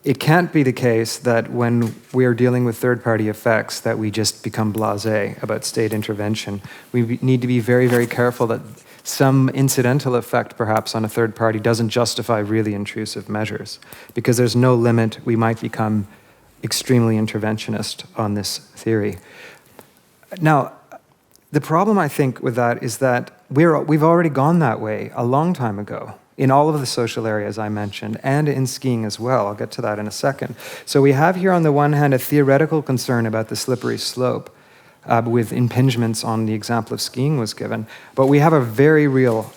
it can't be the case that when we are dealing with third-party effects that we just become blasé about state intervention. We need to be very, very careful that some incidental effect perhaps on a third party doesn't justify really intrusive measures. Because there's no limit, we might become extremely interventionist on this theory. Now, the problem I think with that is that we've already gone that way a long time ago in all of the social areas I mentioned, and in skiing as well. I'll get to that in a second. So we have here on the one hand a theoretical concern about the slippery slope with impingements on the example of skiing was given, but we have a very real,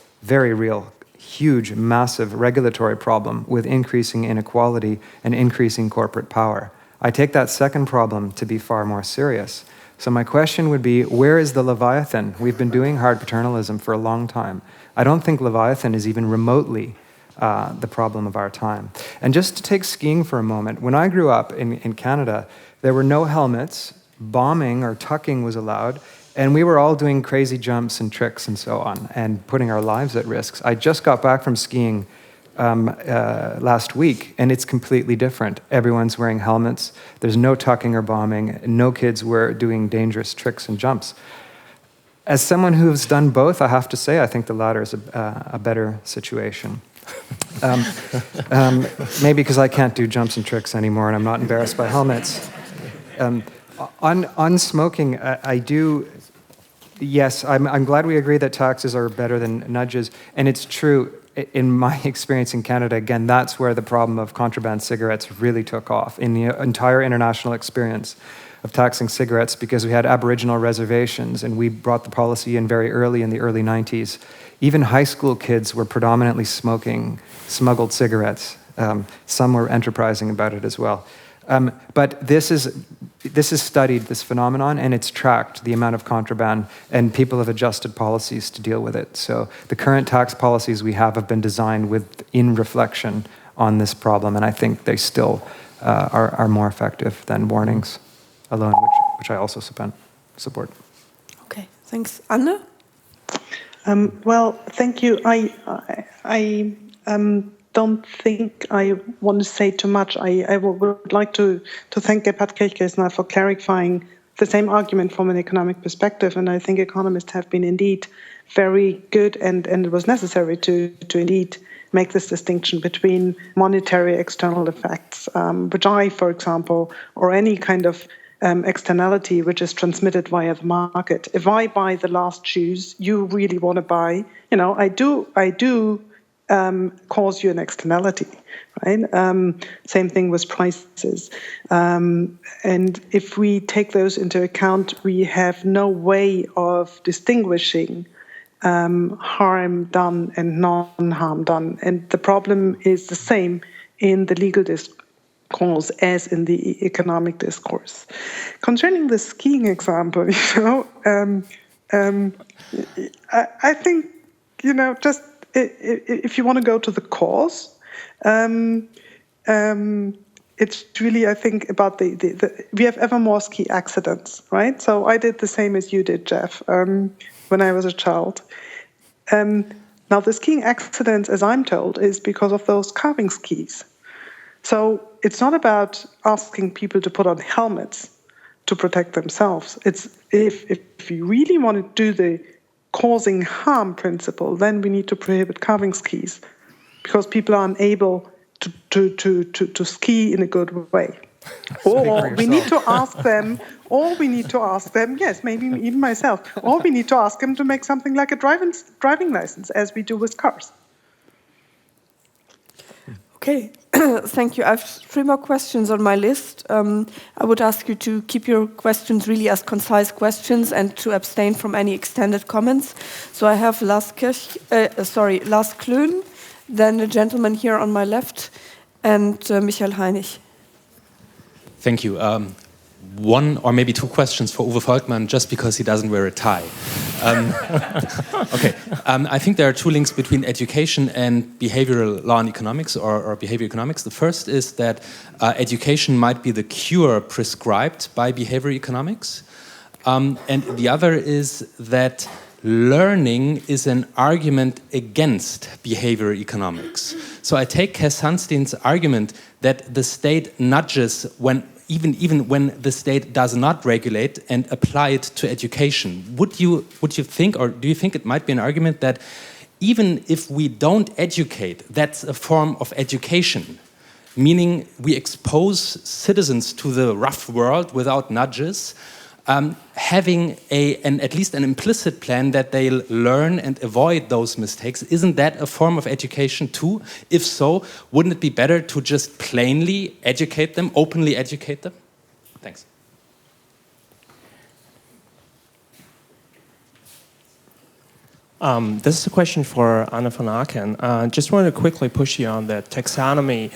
huge, massive regulatory problem with increasing inequality and increasing corporate power. I take that second problem to be far more serious. So my question would be, where is the Leviathan? We've been doing hard paternalism for a long time. I don't think Leviathan is even remotely the problem of our time. And just to take skiing for a moment, when I grew up in Canada, there were no helmets, bombing or tucking was allowed, and we were all doing crazy jumps and tricks and so on, and putting our lives at risk. I just got back from skiing last week, and it's completely different. Everyone's wearing helmets, there's no tucking or bombing, no kids were doing dangerous tricks and jumps. As someone who's done both, I have to say I think the latter is a better situation. Maybe because I can't do jumps and tricks anymore and I'm not embarrassed by helmets. On smoking, yes, I'm glad we agree that taxes are better than nudges, and it's true. In my experience in Canada, again, that's where the problem of contraband cigarettes really took off, in the entire international experience of taxing cigarettes, because we had Aboriginal reservations and we brought the policy in very early in the early 90s. Even high school kids were predominantly smoking smuggled cigarettes. Some were enterprising about it as well. But this is studied, this phenomenon, and it's tracked, the amount of contraband, and people have adjusted policies to deal with it. So the current tax policies we have been designed in reflection on this problem, and I think they still are more effective than warnings alone, which I also support. Okay, thanks. Anne? Well, thank you. I don't think I want to say too much. I would like to thank Gebhard Kirchgeisner for clarifying the same argument from an economic perspective, and I think economists have been indeed very good, and it was necessary to indeed make this distinction between monetary external effects, which for example, or any kind of externality which is transmitted via the market. If I buy the last shoes you really want to buy, I do cause you an externality, right? Same thing with prices. And if we take those into account, we have no way of distinguishing harm done and non-harm done. And the problem is the same in the legal discourse as in the economic discourse. Concerning the skiing example, I think, just if you want to go to the cause, it's really, I think, about we have ever more ski accidents, right? So I did the same as you did, Jeff, when I was a child. Now the skiing accidents, as I'm told, is because of those carving skis. So it's not about asking people to put on helmets to protect themselves. It's if you really want to do the causing harm principle, then we need to prohibit carving skis, because people are unable to ski in a good way. Or we need to ask them, yes, maybe even myself, or we need to ask them to make something like a driving license, as we do with cars. Okay, thank you. I have 3 more questions on my list. I would ask you to keep your questions really as concise questions and to abstain from any extended comments. So I have Lars Klön, then the gentleman here on my left, and Michael Heinig. Thank you. 1 or maybe 2 questions for Uwe Volkmann, just because he doesn't wear a tie. Okay. I think there are 2 links between education and behavioral law and economics, or behavior economics. The first is that education might be the cure prescribed by behavior economics. And the other is that learning is an argument against behavior economics. So I take Cass Sunstein's argument that the state nudges when even when the state does not regulate, and apply it to education. Would you think, or do you think it might be an argument that even if we don't educate, that's a form of education, meaning we expose citizens to the rough world without nudges, having at least an implicit plan that they'll learn and avoid those mistakes, isn't that a form of education too? If so, wouldn't it be better to just plainly educate them, openly educate them? Thanks. This is a question for Anne van Aaken. Just wanted to quickly push you on the taxonomy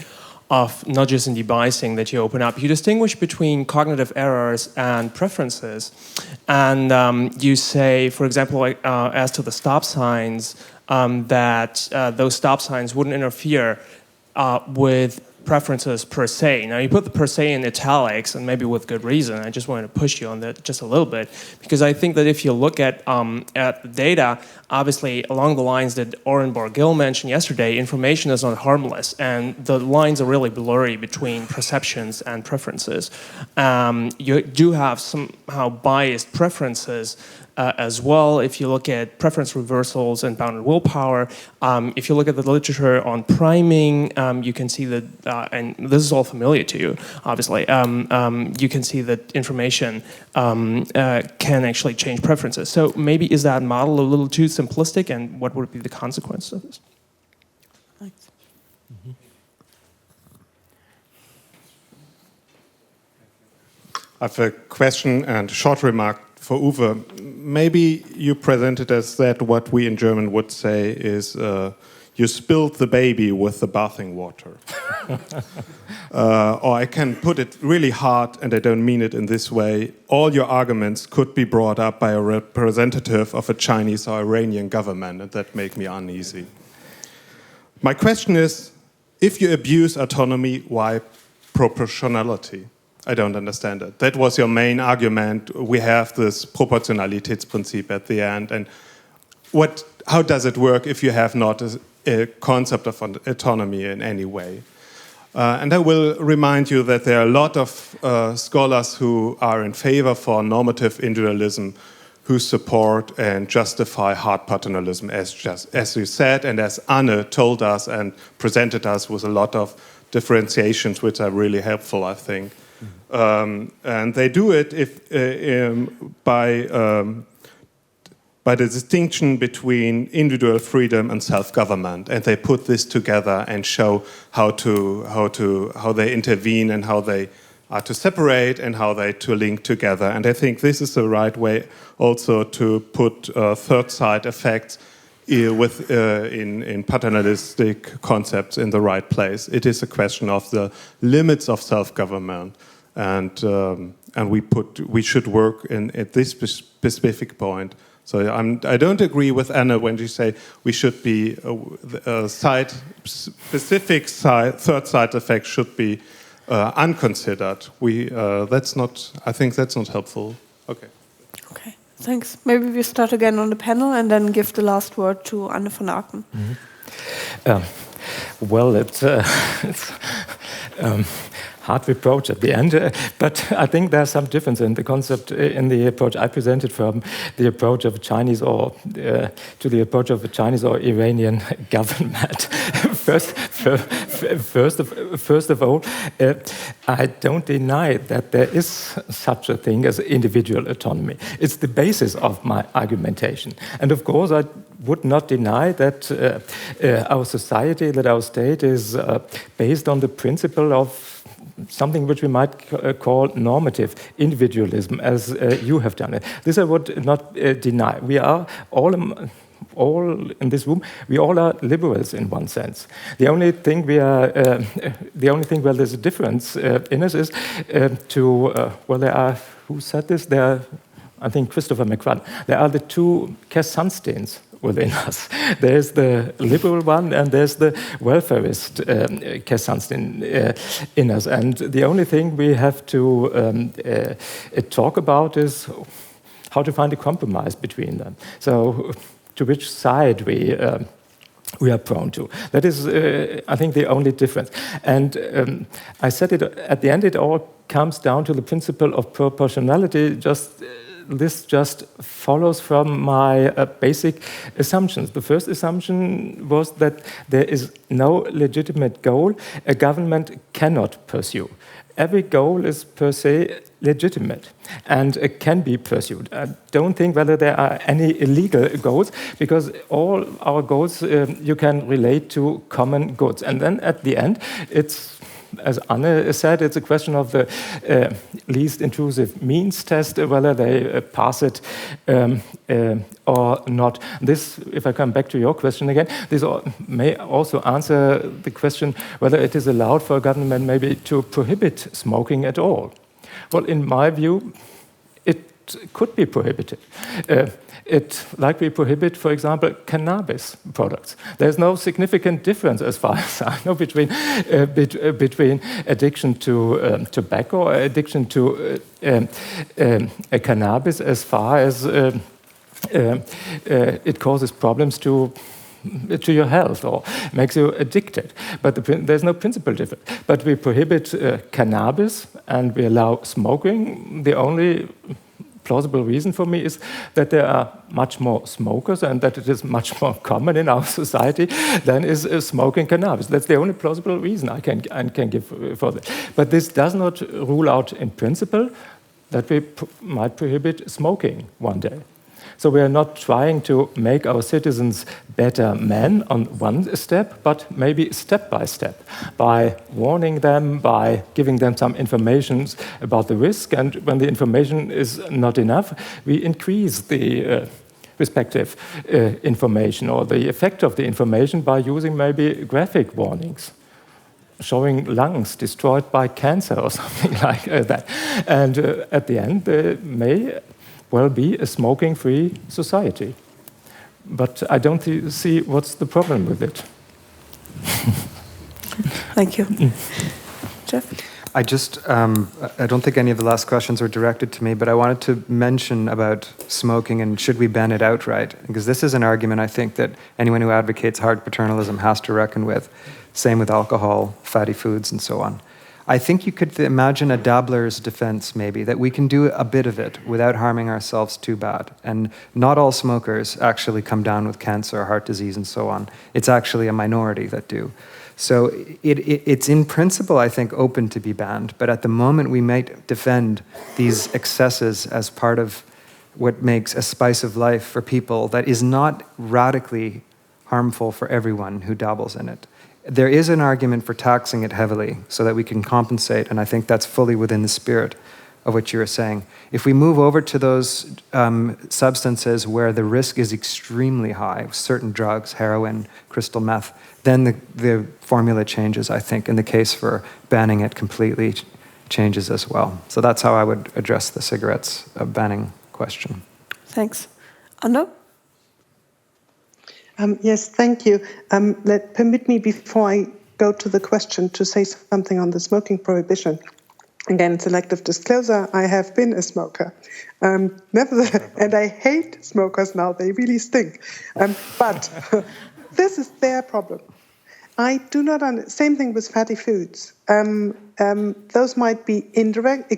of nudges and debiasing that you open up. You distinguish between cognitive errors and preferences. And you say, for example, as to the stop signs, that those stop signs wouldn't interfere with preferences per se. Now, you put the per se in italics, and maybe with good reason. I just wanted to push you on that just a little bit, because I think that if you look at the data, obviously along the lines that Gill mentioned yesterday, information is not harmless, and the lines are really blurry between perceptions and preferences. You do have somehow biased preferences as well. If you look at preference reversals and bounded willpower, if you look at the literature on priming, you can see that, and this is all familiar to you, obviously, you can see that information can actually change preferences. So maybe is that model a little too simplistic, and what would be the consequence of this? Thanks. I have a question and a short remark for Uwe. Maybe you present it as that what we in German would say is you spilled the baby with the bathing water. Or I can put it really hard, and I don't mean it in this way. All your arguments could be brought up by a representative of a Chinese or Iranian government, and that make me uneasy. My question is, if you abuse autonomy, why proportionality? I don't understand it. That was your main argument. We have this Proportionalitätsprinzip at the end. And how does it work if you have not a concept of autonomy in any way? And I will remind you that there are a lot of scholars who are in favor for normative individualism, who support and justify hard paternalism, as you said, and as Anne told us and presented us with a lot of differentiations, which are really helpful, I think. And they do it by the distinction between individual freedom and self-government, and they put this together and show how they intervene and how they are to separate and how they to link together. And I think this is the right way also to put third side effects in paternalistic concepts in the right place. It is a question of the limits of self-government. And we should work at this specific point. So I don't agree with Anna when she say we should be specific third side effects should be unconsidered. I think that's not helpful. Okay. Okay, thanks. Maybe we start again on the panel and then give the last word to Anne van Aaken. Mm-hmm. Well, it's hard reproach at the end, but I think there's some difference in the concept in the approach I presented from the approach of a Chinese or to the approach of a Chinese or Iranian government. First of all, I don't deny that there is such a thing as individual autonomy. It's the basis of my argumentation, and of course I would not deny that our society, that our state is based on the principle of something which we might call normative individualism, as you have done it. This I would not deny. We are all in this room, we all are liberals in one sense. The only thing where there's a difference in us is there are, who said this? I think Christopher McQuarrie. There are the two Kerssansteins within us. There's the liberal one and there's the welfarist Kerssanstein in us. And the only thing we have to talk about is how to find a compromise between them. So to which side we we are prone to. That is, I think, the only difference. And I said it at the end, it all comes down to the principle of proportionality. This just follows from my basic assumptions. The first assumption was that there is no legitimate goal a government cannot pursue. Every goal is per se legitimate and can be pursued. I don't think whether there are any illegal goals, because all our goals you can relate to common goods. And then at the end, it's, as Anne said, it's a question of the least intrusive means test, whether they pass it or not. This, if I come back to your question again, this may also answer the question whether it is allowed for a government maybe to prohibit smoking at all. Well, in my view, it could be prohibited. Like we prohibit, for example, cannabis products. There's no significant difference, as far as I know, between addiction to tobacco or addiction to cannabis, as far as it causes problems to your health or makes you addicted. But there's no principal difference. But we prohibit cannabis and we allow smoking. The only plausible reason for me is that there are much more smokers and that it is much more common in our society than is smoking cannabis. That's the only plausible reason I can give for that. But this does not rule out in principle that we might prohibit smoking one day. So we are not trying to make our citizens better men on one step, but maybe step by step, by warning them, by giving them some information about the risk. And when the information is not enough, we increase the respective information or the effect of the information by using maybe graphic warnings, showing lungs destroyed by cancer or something like that. And at the end, there may well be a smoking-free society. But I don't see what's the problem with it. Thank you. Jeff? I don't think any of the last questions were directed to me, but I wanted to mention about smoking and should we ban it outright? Because this is an argument I think that anyone who advocates hard paternalism has to reckon with. Same with alcohol, fatty foods, and so on. I think you could imagine a dabbler's defense, maybe, that we can do a bit of it without harming ourselves too bad. And not all smokers actually come down with cancer, heart disease, and so on. It's actually a minority that do. So it's in principle, I think, open to be banned. But at the moment, we might defend these excesses as part of what makes a spice of life for people that is not radically harmful for everyone who dabbles in it. There is an argument for taxing it heavily so that we can compensate, and I think that's fully within the spirit of what you were saying. If we move over to those substances where the risk is extremely high, certain drugs, heroin, crystal meth, then the formula changes, I think, and the case for banning it completely changes as well. So that's how I would address the cigarettes banning question. Thanks. Anna? Yes, thank you. Permit me, before I go to the question, to say something on the smoking prohibition. Again, selective disclosure, I have been a smoker. Nevertheless, and I hate smokers now, they really stink. But this is their problem. I do not same thing with fatty foods. Those might be indirect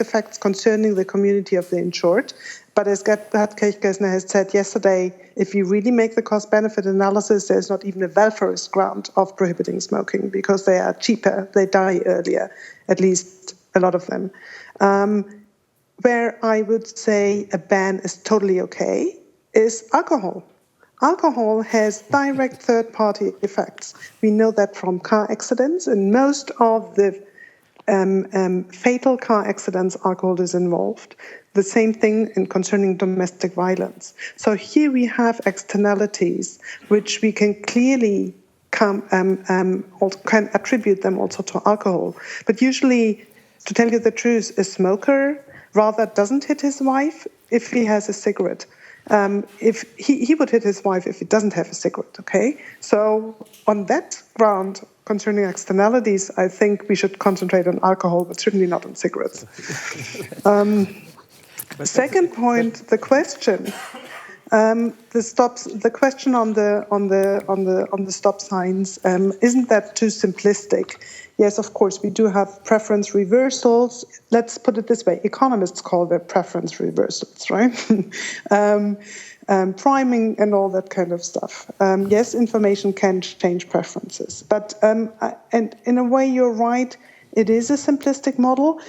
effects concerning the community of the insured. But as Gerd Kirchgeisner has said yesterday, if you really make the cost-benefit analysis, there's not even a welfarist ground of prohibiting smoking because they are cheaper, they die earlier, at least a lot of them. Where I would say a ban is totally okay is alcohol. Alcohol has direct third-party effects. We know that from car accidents. In most of the fatal car accidents, alcohol is involved. The same thing concerning domestic violence. So here we have externalities which we can clearly can attribute them also to alcohol. But usually, to tell you the truth, a smoker rather doesn't hit his wife if he has a cigarette. If he would hit his wife if he doesn't have a cigarette, okay? So on that ground, concerning externalities, I think we should concentrate on alcohol, but certainly not on cigarettes. Second point, the question. The question on the stop signs, isn't that too simplistic? Yes, of course, we do have preference reversals. Let's put it this way: economists call them preference reversals, right? Priming and all that kind of stuff. Yes, information can change preferences, but and in a way, you're right. It is a simplistic model.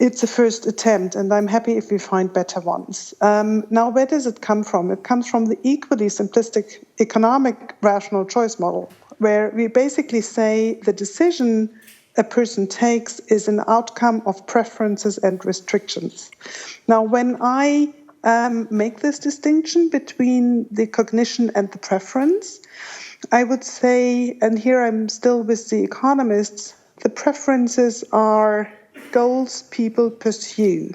It's a first attempt, and I'm happy if we find better ones. Now, where does it come from? It comes from the equally simplistic economic rational choice model, where we basically say the decision a person takes is an outcome of preferences and restrictions. Now, when I make this distinction between the cognition and the preference, I would say, and here I'm still with the economists, the preferences are goals people pursue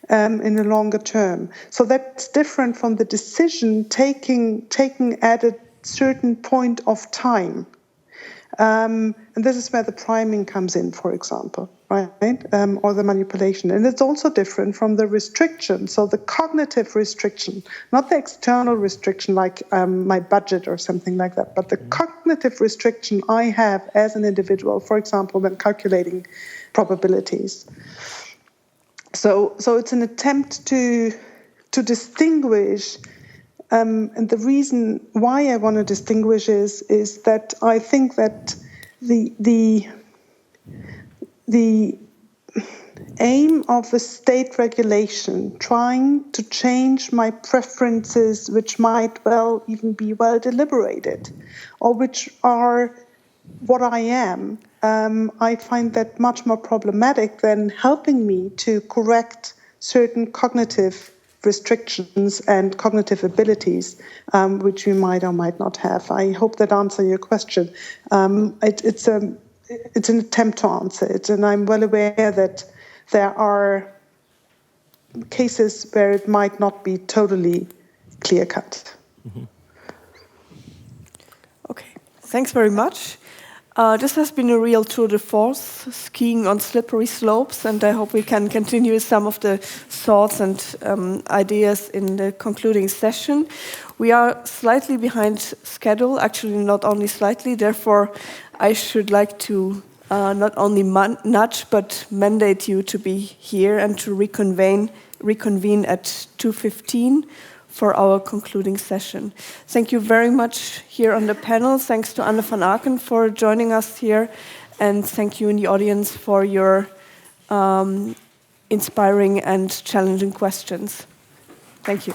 in the longer term. So that's different from the decision taken at a certain point of time. And this is where the priming comes in, for example, right? Or the manipulation. And it's also different from the restriction. So the cognitive restriction, not the external restriction like my budget or something like that, but the cognitive restriction I have as an individual, for example, when calculating probabilities. So it's an attempt to distinguish. And the reason why I want to distinguish is that I think that the aim of a state regulation trying to change my preferences, which might well even be well deliberated, or which are what I am, I find that much more problematic than helping me to correct certain cognitive restrictions and cognitive abilities, which you might or might not have. I hope that answers your question. It's an attempt to answer it, and I'm well aware that there are cases where it might not be totally clear-cut. Mm-hmm. Okay, thanks very much. This has been a real tour de force, skiing on slippery slopes, and I hope we can continue some of the thoughts and ideas in the concluding session. We are slightly behind schedule, actually not only slightly, therefore I should like to not only nudge but mandate you to be here and to reconvene at 2:15 for our concluding session. Thank you very much here on the panel. Thanks to Anne van Aaken for joining us here, and thank you in the audience for your inspiring and challenging questions. Thank you.